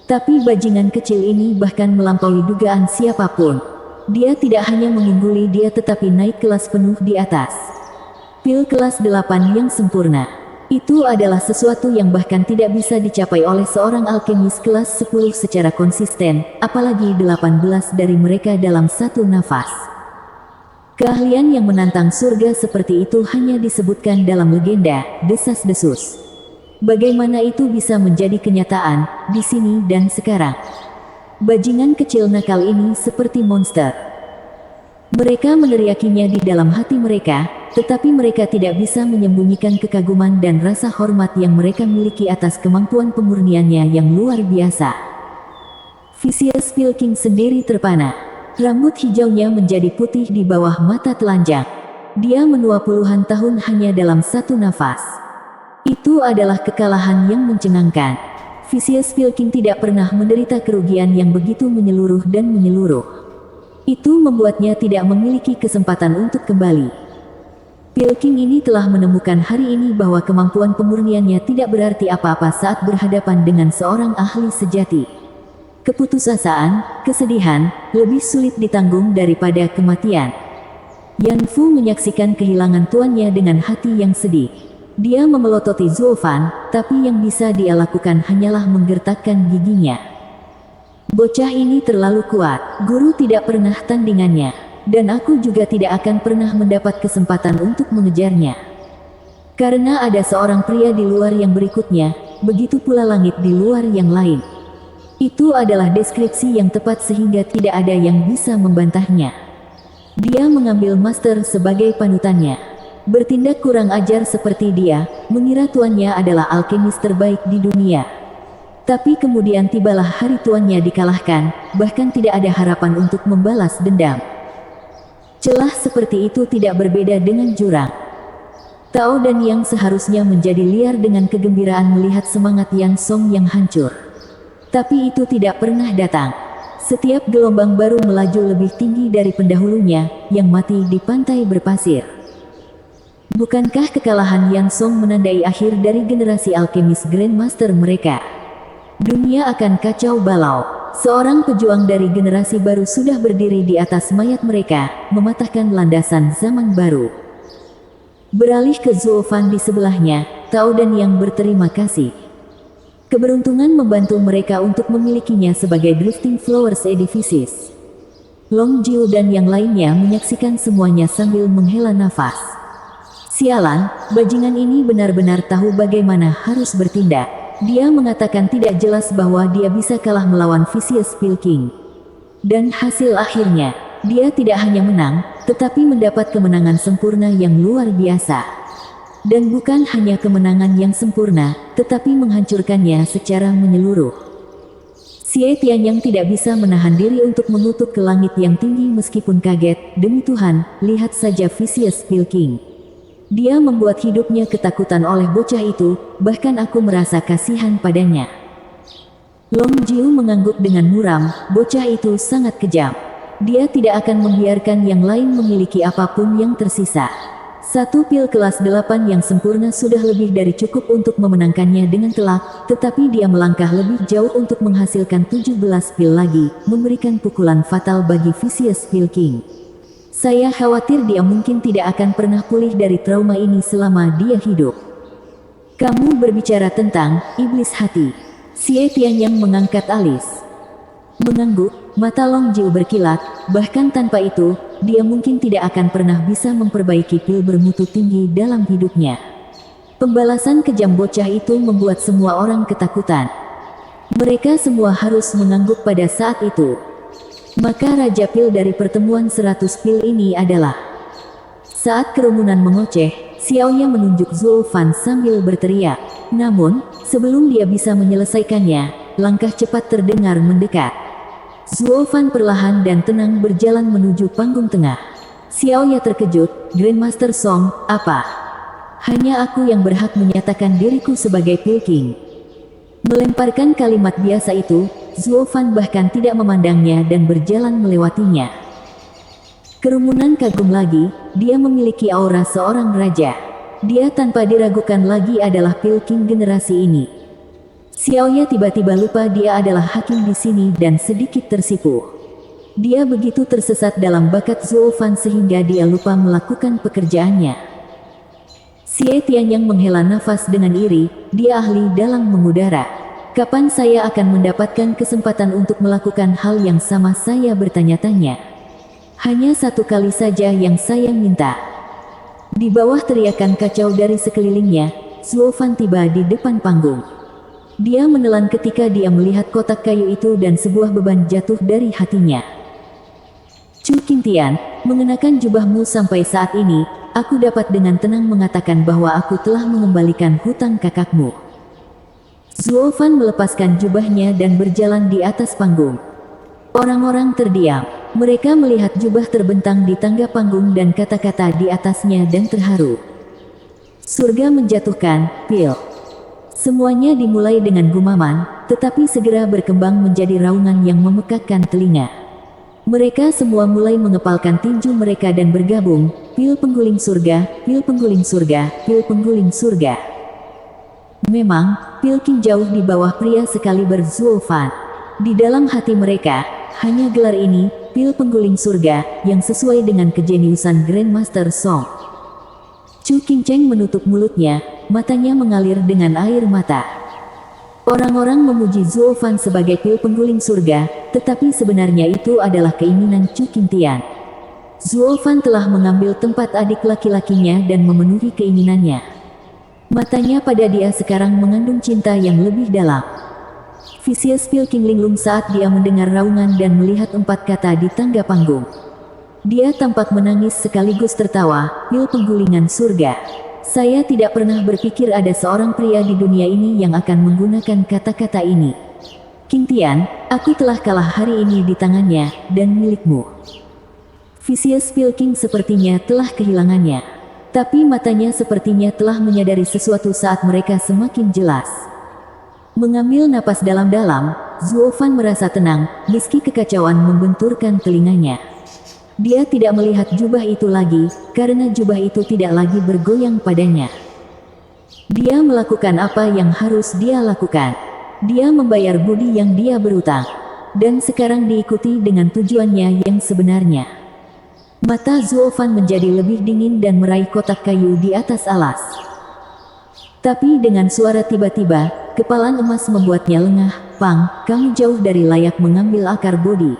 Tapi bajingan kecil ini bahkan melampaui dugaan siapapun. Dia tidak hanya mengungguli dia tetapi naik kelas penuh di atas. Pil kelas 8 yang sempurna. Itu adalah sesuatu yang bahkan tidak bisa dicapai oleh seorang alkemis kelas 10 secara konsisten, apalagi 18 dari mereka dalam satu nafas. Keahlian yang menantang surga seperti itu hanya disebutkan dalam legenda, desas-desus. Bagaimana itu bisa menjadi kenyataan, di sini dan sekarang? Bajingan kecil nakal ini seperti monster. Mereka meneriakinya di dalam hati mereka, tetapi mereka tidak bisa menyembunyikan kekaguman dan rasa hormat yang mereka miliki atas kemampuan pemurniannya yang luar biasa. Vicious Pill King sendiri terpana. Rambut hijaunya menjadi putih di bawah mata telanjang. Dia menua puluhan tahun hanya dalam satu nafas. Itu adalah kekalahan yang mencengangkan. Vicious Pill King tidak pernah menderita kerugian yang begitu menyeluruh dan menyeluruh. Itu membuatnya tidak memiliki kesempatan untuk kembali. Pill King ini telah menemukan hari ini bahwa kemampuan pemurniannya tidak berarti apa-apa saat berhadapan dengan seorang ahli sejati. Keputusasaan, kesedihan, lebih sulit ditanggung daripada kematian. Yan Fu menyaksikan kehilangan tuannya dengan hati yang sedih. Dia memelototi Zuo Fan, tapi yang bisa dia lakukan hanyalah menggertakkan giginya. Bocah ini terlalu kuat, guru tidak pernah tandingannya, dan aku juga tidak akan pernah mendapat kesempatan untuk mengejarnya. Karena ada seorang pria di luar yang berikutnya, begitu pula langit di luar yang lain. Itu adalah deskripsi yang tepat sehingga tidak ada yang bisa membantahnya. Dia mengambil master sebagai panutannya. Bertindak kurang ajar seperti dia, mengira tuannya adalah alkemis terbaik di dunia. Tapi kemudian tibalah hari tuannya dikalahkan, bahkan tidak ada harapan untuk membalas dendam. Celah seperti itu tidak berbeda dengan jurang. Tao dan Yang seharusnya menjadi liar dengan kegembiraan melihat semangat Yang Song yang hancur. Tapi itu tidak pernah datang. Setiap gelombang baru melaju lebih tinggi dari pendahulunya, yang mati di pantai berpasir. Bukankah kekalahan Yang Song menandai akhir dari generasi alkemis Grandmaster mereka? Dunia akan kacau balau. Seorang pejuang dari generasi baru sudah berdiri di atas mayat mereka, mematahkan landasan zaman baru. Beralih ke Zuo Fan di sebelahnya, Tao dan Yang berterima kasih. Keberuntungan membantu mereka untuk memilikinya sebagai Drifting Flowers Edifices. Long Jiu dan yang lainnya menyaksikan semuanya sambil menghela nafas. Sialan, bajingan ini benar-benar tahu bagaimana harus bertindak. Dia mengatakan tidak jelas bahwa dia bisa kalah melawan Vicious Pilking. Dan hasil akhirnya, dia tidak hanya menang, tetapi mendapat kemenangan sempurna yang luar biasa. Dan bukan hanya kemenangan yang sempurna, tetapi menghancurkannya secara menyeluruh. Xie Tianyang tidak bisa menahan diri untuk mengutuk ke langit yang tinggi meskipun kaget. Demi Tuhan, lihat saja Vicious Pilking. Dia membuat hidupnya ketakutan oleh bocah itu, bahkan aku merasa kasihan padanya. Long Jiu mengangguk dengan muram, bocah itu sangat kejam. Dia tidak akan membiarkan yang lain memiliki apapun yang tersisa. Satu pil kelas 8 yang sempurna sudah lebih dari cukup untuk memenangkannya dengan telak, tetapi dia melangkah lebih jauh untuk menghasilkan 17 pil lagi, memberikan pukulan fatal bagi Vicious Pilking. Saya khawatir dia mungkin tidak akan pernah pulih dari trauma ini selama dia hidup. Kamu berbicara tentang iblis hati. Xie Tianyang mengangkat alis. Mengangguk, mata Long Jiu berkilat, bahkan tanpa itu, dia mungkin tidak akan pernah bisa memperbaiki pil bermutu tinggi dalam hidupnya. Pembalasan kejam bocah itu membuat semua orang ketakutan. Mereka semua harus mengangguk pada saat itu. Maka Raja Pil dari pertemuan 100 pil ini adalah... Saat kerumunan mengoceh, Xiaoya menunjuk Zhou Fan sambil berteriak. Namun, sebelum dia bisa menyelesaikannya, langkah cepat terdengar mendekat. Zhou Fan perlahan dan tenang berjalan menuju panggung tengah. Xiaoya terkejut, Grandmaster Song, apa? Hanya aku yang berhak menyatakan diriku sebagai Pil King. Melemparkan kalimat biasa itu, Zhou Fan bahkan tidak memandangnya dan berjalan melewatinya. Kerumunan kagum lagi, dia memiliki aura seorang raja. Dia tanpa diragukan lagi adalah Pil King generasi ini. Xiaoya tiba-tiba lupa dia adalah hakim di sini dan sedikit tersipu. Dia begitu tersesat dalam bakat Zhou Fan sehingga dia lupa melakukan pekerjaannya. Xie Tianyang menghela nafas dengan iri, dia ahli dalam mengudara. Kapan saya akan mendapatkan kesempatan untuk melakukan hal yang sama, saya bertanya-tanya. Hanya satu kali saja yang saya minta. Di bawah teriakan kacau dari sekelilingnya, Zhou Fan tiba di depan panggung. Dia menelan ketika dia melihat kotak kayu itu dan sebuah beban jatuh dari hatinya. Chu Qingtian, mengenakan jubahmu sampai saat ini, aku dapat dengan tenang mengatakan bahwa aku telah mengembalikan hutang kakakmu. Zhou Fan melepaskan jubahnya dan berjalan di atas panggung. Orang-orang terdiam. Mereka melihat jubah terbentang di tangga panggung dan kata-kata di atasnya dan terharu. Surga menjatuhkan pil. Semuanya dimulai dengan gumaman, tetapi segera berkembang menjadi raungan yang memekakkan telinga. Mereka semua mulai mengepalkan tinju mereka dan bergabung, pil pengguling surga, pil pengguling surga, pil pengguling surga. Memang, Pil King jauh di bawah pria sekaliber Zhou Fan. Di dalam hati mereka, hanya gelar ini, pil pengguling surga, yang sesuai dengan kejeniusan Grandmaster Song. Chu Qingcheng menutup mulutnya, matanya mengalir dengan air mata. Orang-orang memuji Zhou Fan sebagai pil pengguling surga, tetapi sebenarnya itu adalah keinginan Chu Qingtian. Zhou Fan telah mengambil tempat adik laki-lakinya dan memenuhi keinginannya. Matanya pada dia sekarang mengandung cinta yang lebih dalam. Vicious Pilking linglung saat dia mendengar raungan dan melihat 4 kata di tangga panggung. Dia tampak menangis sekaligus tertawa, pil penggulingan surga. Saya tidak pernah berpikir ada seorang pria di dunia ini yang akan menggunakan kata-kata ini. Qingtian, aku telah kalah hari ini di tangannya, dan milikmu. Vicious Pilking sepertinya telah kehilangannya. Tapi matanya sepertinya telah menyadari sesuatu saat mereka semakin jelas. Mengambil napas dalam-dalam, Zhou Fan merasa tenang, meski kekacauan membenturkan telinganya. Dia tidak melihat jubah itu lagi, karena jubah itu tidak lagi bergoyang padanya. Dia melakukan apa yang harus dia lakukan. Dia membayar budi yang dia berutang. Dan sekarang diikuti dengan tujuannya yang sebenarnya. Mata Zhou Fan menjadi lebih dingin dan meraih kotak kayu di atas alas. Tapi dengan suara tiba-tiba, kepalan emas membuatnya lengah. Pang, kamu jauh dari layak mengambil akar bodi.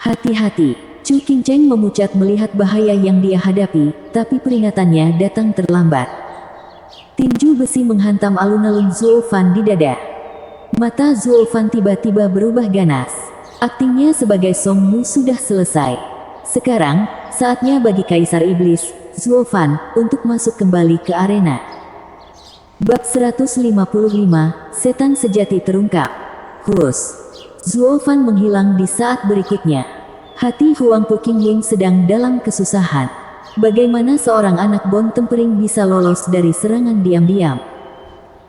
Hati-hati. Chu Qingcheng memucat melihat bahaya yang dia hadapi, tapi peringatannya datang terlambat. Tinju besi menghantam alun-alun Zuo Fan di dada. Mata Zuo Fan tiba-tiba berubah ganas. Aktingnya sebagai Song Mu sudah selesai. Sekarang, saatnya bagi Kaisar Iblis, Zuo Fan, untuk masuk kembali ke arena. Bab 155, Setan Sejati terungkap. Hus. Zuo Fan menghilang di saat berikutnya. Hati Huang Puqingying sedang dalam kesusahan. Bagaimana seorang anak Bon Tempering bisa lolos dari serangan diam-diam?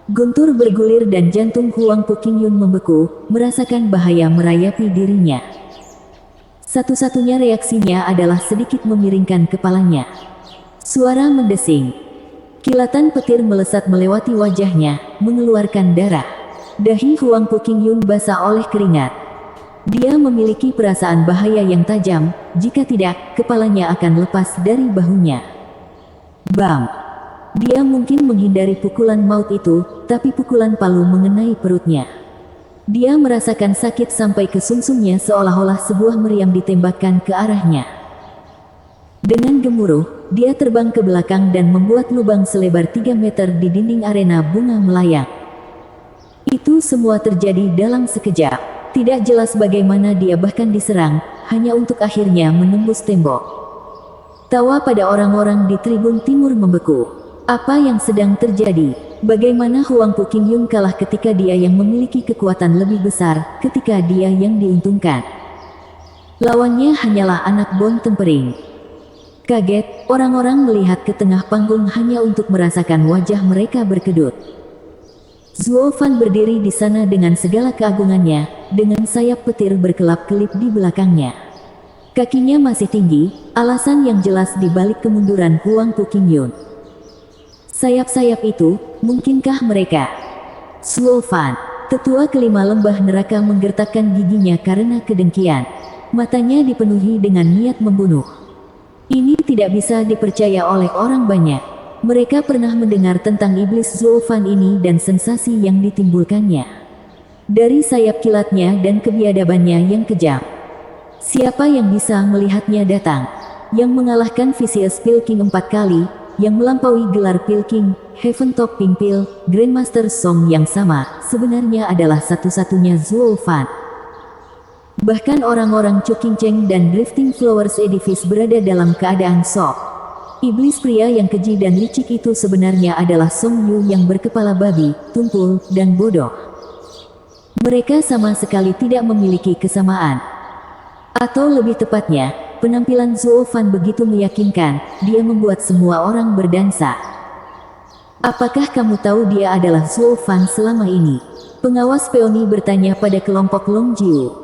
Guntur bergulir dan jantung Huang Puqingying membeku, merasakan bahaya merayapi dirinya. Satu-satunya reaksinya adalah sedikit memiringkan kepalanya. Suara mendesing. Kilatan petir melesat melewati wajahnya, mengeluarkan darah. Dahi Huang Puqingying basah oleh keringat. Dia memiliki perasaan bahaya yang tajam, jika tidak, kepalanya akan lepas dari bahunya. Bam! Dia mungkin menghindari pukulan maut itu, tapi pukulan palu mengenai perutnya. Dia merasakan sakit sampai ke sumsumnya seolah-olah sebuah meriam ditembakkan ke arahnya. Dengan gemuruh, dia terbang ke belakang dan membuat lubang selebar 3 meter di dinding arena bunga melayang. Itu semua terjadi dalam sekejap. Tidak jelas bagaimana dia bahkan diserang, hanya untuk akhirnya menembus tembok. Tawa pada orang-orang di tribun timur membeku. Apa yang sedang terjadi? Bagaimana Huang Puqingying kalah ketika dia yang memiliki kekuatan lebih besar, ketika dia yang diuntungkan? Lawannya hanyalah anak Bon Tempering. Kaget, orang-orang melihat ke tengah panggung hanya untuk merasakan wajah mereka berkedut. Zuo Fan berdiri di sana dengan segala keagungannya, dengan sayap petir berkelap-kelip di belakangnya. Kakinya masih tinggi, alasan yang jelas di balik kemunduran Huang Puqingying. Sayap-sayap itu, mungkinkah mereka? Zuo Fan, tetua kelima lembah neraka menggertakkan giginya karena kedengkian. Matanya dipenuhi dengan niat membunuh. Ini tidak bisa dipercaya oleh orang banyak. Mereka pernah mendengar tentang iblis Zuo Fan ini dan sensasi yang ditimbulkannya. Dari sayap kilatnya dan kebiadabannya yang kejam. Siapa yang bisa melihatnya datang? Yang mengalahkan Vicious Pilking 4 kali, yang melampaui gelar Pilking, Heaven Top Pimpil, Grandmaster Song yang sama, sebenarnya adalah satu-satunya Zuo Fan. Bahkan orang-orang Chu Qingcheng dan Drifting Flowers Edifice berada dalam keadaan shock. Iblis pria yang keji dan licik itu sebenarnya adalah Song Yu yang berkepala babi, tumpul, dan bodoh. Mereka sama sekali tidak memiliki kesamaan. Atau lebih tepatnya, penampilan Zuo Fan begitu meyakinkan, dia membuat semua orang berdansa. Apakah kamu tahu dia adalah Zuo Fan selama ini? Pengawas Peony bertanya pada kelompok Long Jiu.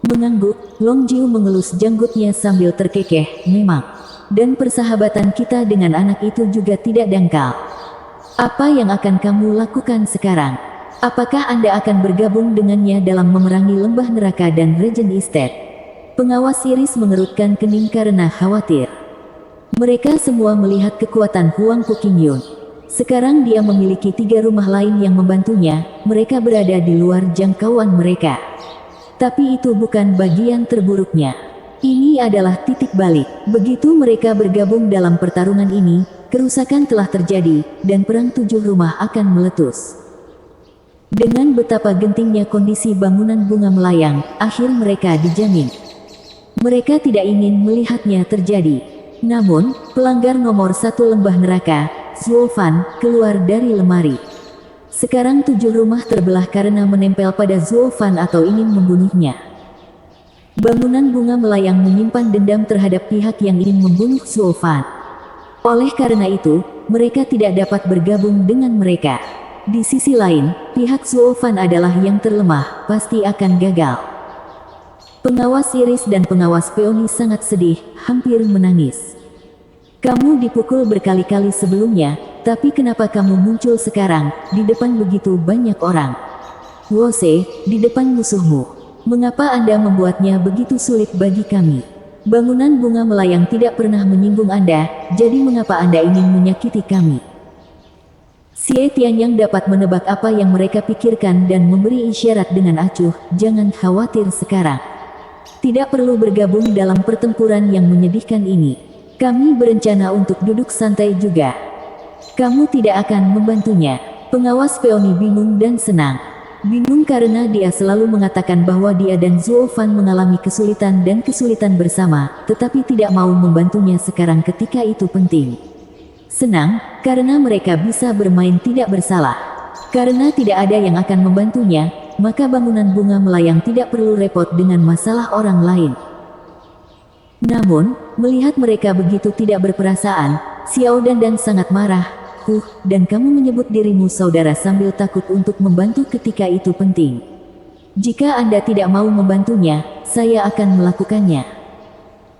Mengangguk, Long Jiu mengelus janggutnya sambil terkekeh, memang. Dan persahabatan kita dengan anak itu juga tidak dangkal. Apa yang akan kamu lakukan sekarang? Apakah Anda akan bergabung dengannya dalam memerangi lembah neraka dan Regent Estate? Pengawas Iris mengerutkan kening karena khawatir. Mereka semua melihat kekuatan Huang Puqingying. Sekarang dia memiliki 3 rumah lain yang membantunya, mereka berada di luar jangkauan mereka. Tapi itu bukan bagian terburuknya. Ini adalah titik balik. Begitu mereka bergabung dalam pertarungan ini, kerusakan telah terjadi, dan perang 7 rumah akan meletus. Dengan betapa gentingnya kondisi bangunan bunga melayang, akhir mereka dijamin. Mereka tidak ingin melihatnya terjadi. Namun, pelanggar nomor 1 lembah neraka, Zuo Fan, keluar dari lemari. Sekarang 7 rumah terbelah karena menempel pada Zuo Fan atau ingin membunuhnya. Bangunan bunga melayang menyimpan dendam terhadap pihak yang ingin membunuh Zuo Fan. Oleh karena itu, mereka tidak dapat bergabung dengan mereka. Di sisi lain, pihak Zuo Fan adalah yang terlemah, pasti akan gagal. Pengawas Iris dan pengawas Peony sangat sedih, hampir menangis. Kamu dipukul berkali-kali sebelumnya, tapi kenapa kamu muncul sekarang, di depan begitu banyak orang? Wose, di depan musuhmu. Mengapa Anda membuatnya begitu sulit bagi kami? Bangunan bunga melayang tidak pernah menyinggung Anda, jadi mengapa Anda ingin menyakiti kami? Xie Tianyang dapat menebak apa yang mereka pikirkan dan memberi isyarat dengan acuh, jangan khawatir sekarang. Tidak perlu bergabung dalam pertempuran yang menyedihkan ini. Kami berencana untuk duduk santai juga. Kamu tidak akan membantunya. Pengawas Peony bingung dan senang. Bingung karena dia selalu mengatakan bahwa dia dan Zuo Fan mengalami kesulitan dan kesulitan bersama, tetapi tidak mau membantunya sekarang ketika itu penting. Senang, karena mereka bisa bermain tidak bersalah. Karena tidak ada yang akan membantunya, maka bangunan bunga melayang tidak perlu repot dengan masalah orang lain. Namun, melihat mereka begitu tidak berperasaan, Xiao Dan sangat marah. Dan kamu menyebut dirimu saudara sambil takut untuk membantu ketika itu penting. Jika Anda tidak mau membantunya, saya akan melakukannya.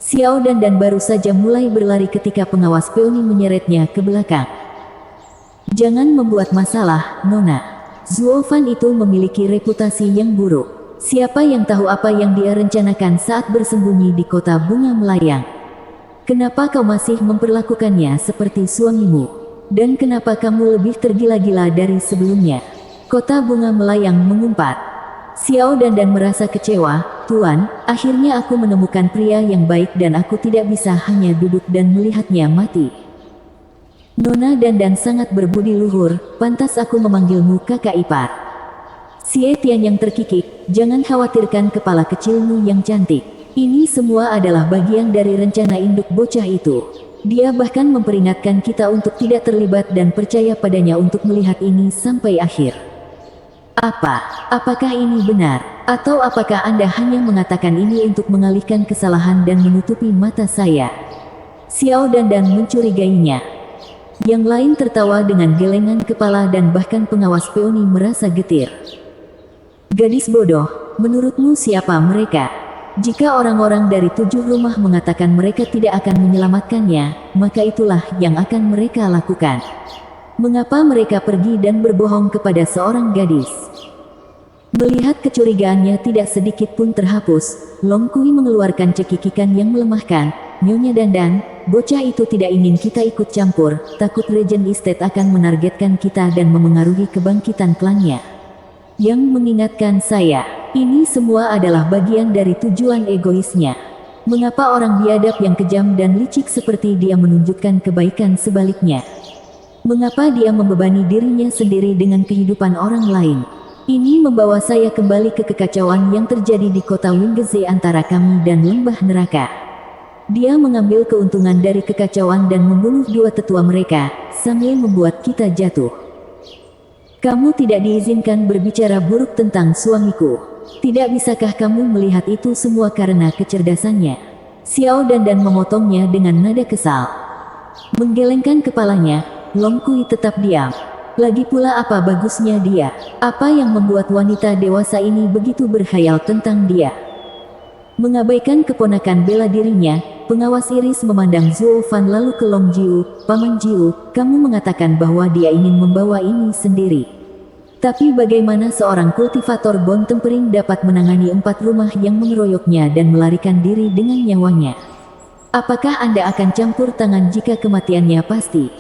Xiao Dan baru saja mulai berlari ketika pengawas Peony menyeretnya ke belakang. Jangan membuat masalah, Nona. Zuo Fan itu memiliki reputasi yang buruk. Siapa yang tahu apa yang dia rencanakan saat bersembunyi di kota bunga melayang? Kenapa kau masih memperlakukannya seperti suamimu? Dan kenapa kamu lebih tergila-gila dari sebelumnya? Kota bunga melayang mengumpat. Xiao Dan merasa kecewa. Tuan, akhirnya aku menemukan pria yang baik dan aku tidak bisa hanya duduk dan melihatnya mati. Nona Dan sangat berbudi luhur, pantas aku memanggilmu kakak ipar. Xie Tian yang terkikik, jangan khawatirkan kepala kecilmu yang cantik. Ini semua adalah bagian dari rencana induk bocah itu. Dia bahkan memperingatkan kita untuk tidak terlibat dan percaya padanya untuk melihat ini sampai akhir. Apakah ini benar? Atau apakah Anda hanya mengatakan ini untuk mengalihkan kesalahan dan menutupi mata saya? Xiao Dan mencurigainya. Yang lain tertawa dengan gelengan kepala dan bahkan pengawas Peony merasa getir. Gadis bodoh, menurutmu siapa mereka? Jika orang-orang dari 7 rumah mengatakan mereka tidak akan menyelamatkannya, maka itulah yang akan mereka lakukan. Mengapa mereka pergi dan berbohong kepada seorang gadis? Melihat kecurigaannya tidak sedikit pun terhapus, Long Kui mengeluarkan cekikikan yang melemahkan. Nyonya Dan, bocah itu tidak ingin kita ikut campur, takut Regent Estate akan menargetkan kita dan memengaruhi kebangkitan klannya. Yang mengingatkan saya, ini semua adalah bagian dari tujuan egoisnya. Mengapa orang biadab yang kejam dan licik seperti dia menunjukkan kebaikan sebaliknya? Mengapa dia membebani dirinya sendiri dengan kehidupan orang lain? Ini membawa saya kembali ke kekacauan yang terjadi di kota Wingeze antara kami dan lembah neraka. Dia mengambil keuntungan dari kekacauan dan membunuh 2 tetua mereka, sambil membuat kita jatuh. Kamu tidak diizinkan berbicara buruk tentang suamiku. Tidak bisakah kamu melihat itu semua karena kecerdasannya? Xiao Dan memotongnya dengan nada kesal. Menggelengkan kepalanya, Long Kui tetap diam. Lagi pula apa bagusnya dia? Apa yang membuat wanita dewasa ini begitu berkhayal tentang dia? Mengabaikan keponakan bela dirinya, pengawas iris memandang Zuo Fan lalu ke Long Jiu. Paman Jiu, kamu mengatakan bahwa dia ingin membawa ini sendiri. Tapi bagaimana seorang kultivator bon tempering dapat menangani 4 rumah yang mengeroyoknya dan melarikan diri dengan nyawanya? Apakah Anda akan campur tangan jika kematiannya pasti?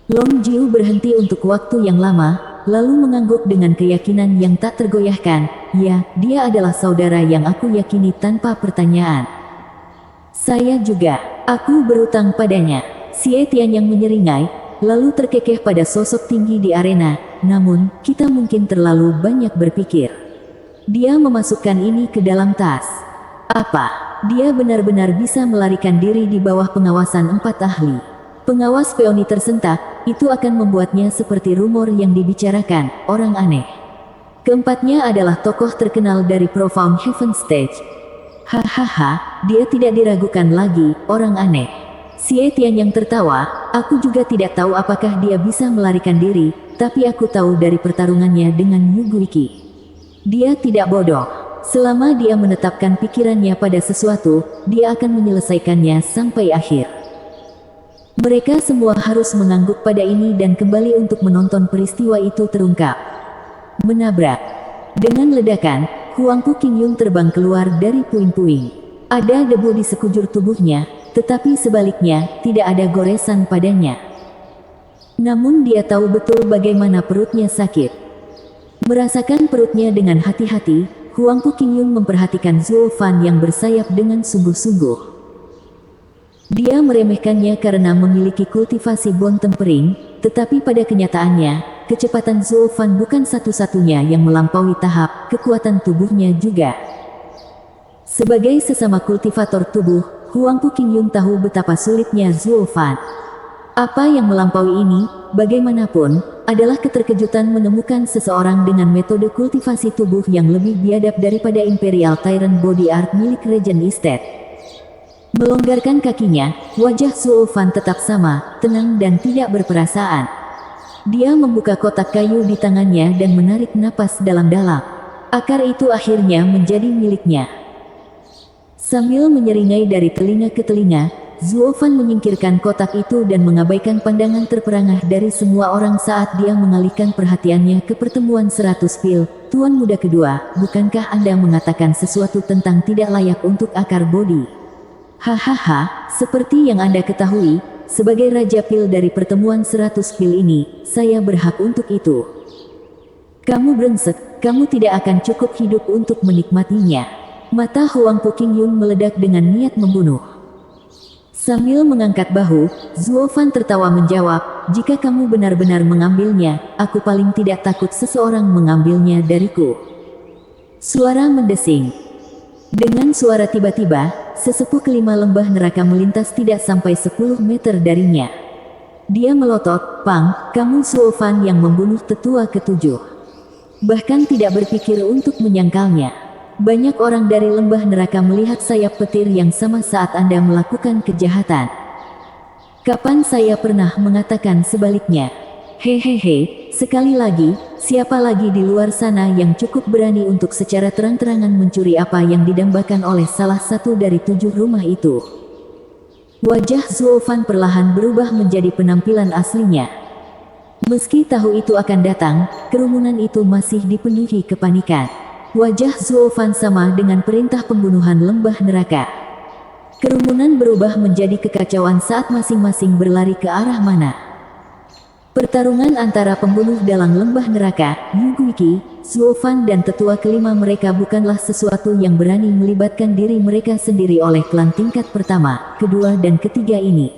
Long Jiu berhenti untuk waktu yang lama, lalu mengangguk dengan keyakinan yang tak tergoyahkan. Ya, dia adalah saudara yang aku yakini tanpa pertanyaan. Saya juga, aku berutang padanya. Xie Tian yang menyeringai, lalu terkekeh pada sosok tinggi di arena. Namun, kita mungkin terlalu banyak berpikir. Dia memasukkan ini ke dalam tas. Apa? Dia benar-benar bisa melarikan diri di bawah pengawasan 4 ahli. Pengawas Peony tersentak, itu akan membuatnya seperti rumor yang dibicarakan, orang aneh. Keempatnya adalah tokoh terkenal dari Profound Heaven Stage. Hahaha, dia tidak diragukan lagi, orang aneh. Xie Tian yang tertawa, aku juga tidak tahu apakah dia bisa melarikan diri, tapi aku tahu dari pertarungannya dengan Yu Guiqi. Dia tidak bodoh. Selama dia menetapkan pikirannya pada sesuatu, dia akan menyelesaikannya sampai akhir. Mereka semua harus mengangguk pada ini dan kembali untuk menonton peristiwa itu terungkap. Menabrak. Dengan ledakan, Huangpu Qingyun terbang keluar dari puing-puing. Ada debu di sekujur tubuhnya, tetapi sebaliknya, tidak ada goresan padanya. Namun dia tahu betul bagaimana perutnya sakit. Merasakan perutnya dengan hati-hati, Huangpu Qingyun memperhatikan Zuo Fan yang bersayap dengan sungguh-sungguh. Dia meremehkannya karena memiliki kultivasi bon tempering, tetapi pada kenyataannya, kecepatan Zuo Fan bukan satu-satunya yang melampaui tahap kekuatan tubuhnya juga. Sebagai sesama kultivator tubuh, Huangpu Qingyun tahu betapa sulitnya Zuo Fan. Apa yang melampaui ini, bagaimanapun, adalah keterkejutan menemukan seseorang dengan metode kultivasi tubuh yang lebih biadab daripada Imperial Tyrant Body Art milik Regent Estate. Melonggarkan kakinya, wajah Zuo Fan tetap sama, tenang dan tidak berperasaan. Dia membuka kotak kayu di tangannya dan menarik napas dalam-dalam. Akar itu akhirnya menjadi miliknya. Sambil menyeringai dari telinga ke telinga, Zuo Fan menyingkirkan kotak itu dan mengabaikan pandangan terperangah dari semua orang saat dia mengalihkan perhatiannya ke pertemuan 100 pil. Tuan muda kedua, bukankah Anda mengatakan sesuatu tentang tidak layak untuk akar bodi? Hahaha, seperti yang Anda ketahui, sebagai Raja Pil dari pertemuan 100 pil ini, saya berhak untuk itu. Kamu brengsek, kamu tidak akan cukup hidup untuk menikmatinya. Mata Huangpu Qingyun meledak dengan niat membunuh. Sambil mengangkat bahu, Zuo Fan tertawa menjawab, jika kamu benar-benar mengambilnya, aku paling tidak takut seseorang mengambilnya dariku. Suara mendesing. Dengan suara tiba-tiba, sesepuh kelima lembah neraka melintas tidak sampai 10 meter darinya. Dia melotot, Pang, kamu Zuo Fan yang membunuh tetua ketujuh. Bahkan tidak berpikir untuk menyangkalnya. Banyak orang dari lembah neraka melihat sayap petir yang sama saat Anda melakukan kejahatan. Kapan saya pernah mengatakan sebaliknya? Hehehe, sekali lagi, siapa lagi di luar sana yang cukup berani untuk secara terang-terangan mencuri apa yang didambakan oleh salah satu dari 7 rumah itu? Wajah Zuo Fan perlahan berubah menjadi penampilan aslinya. Meski tahu itu akan datang, kerumunan itu masih dipenuhi kepanikan. Wajah Zuo Fan sama dengan perintah pembunuhan lembah neraka. Kerumunan berubah menjadi kekacauan saat masing-masing berlari ke arah mana. Pertarungan antara pembunuh dalam lembah neraka, Yu Guiqi, Zuo Fan dan tetua kelima mereka bukanlah sesuatu yang berani melibatkan diri mereka sendiri oleh klan tingkat pertama, kedua dan ketiga ini.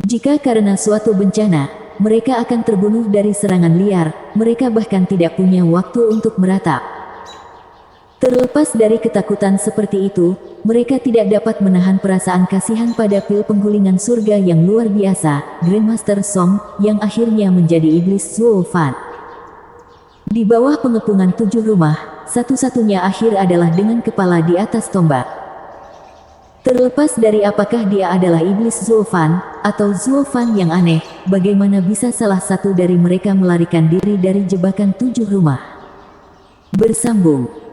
Jika karena suatu bencana, mereka akan terbunuh dari serangan liar, mereka bahkan tidak punya waktu untuk meratap. Terlepas dari ketakutan seperti itu, mereka tidak dapat menahan perasaan kasihan pada pil penggulingan surga yang luar biasa, Grandmaster Song, yang akhirnya menjadi iblis Zuo Fan. Di bawah pengepungan 7 rumah, satu-satunya akhir adalah dengan kepala di atas tombak. Terlepas dari apakah dia adalah iblis Zuo Fan, atau Zuo Fan yang aneh, bagaimana bisa salah satu dari mereka melarikan diri dari jebakan 7 rumah? Bersambung.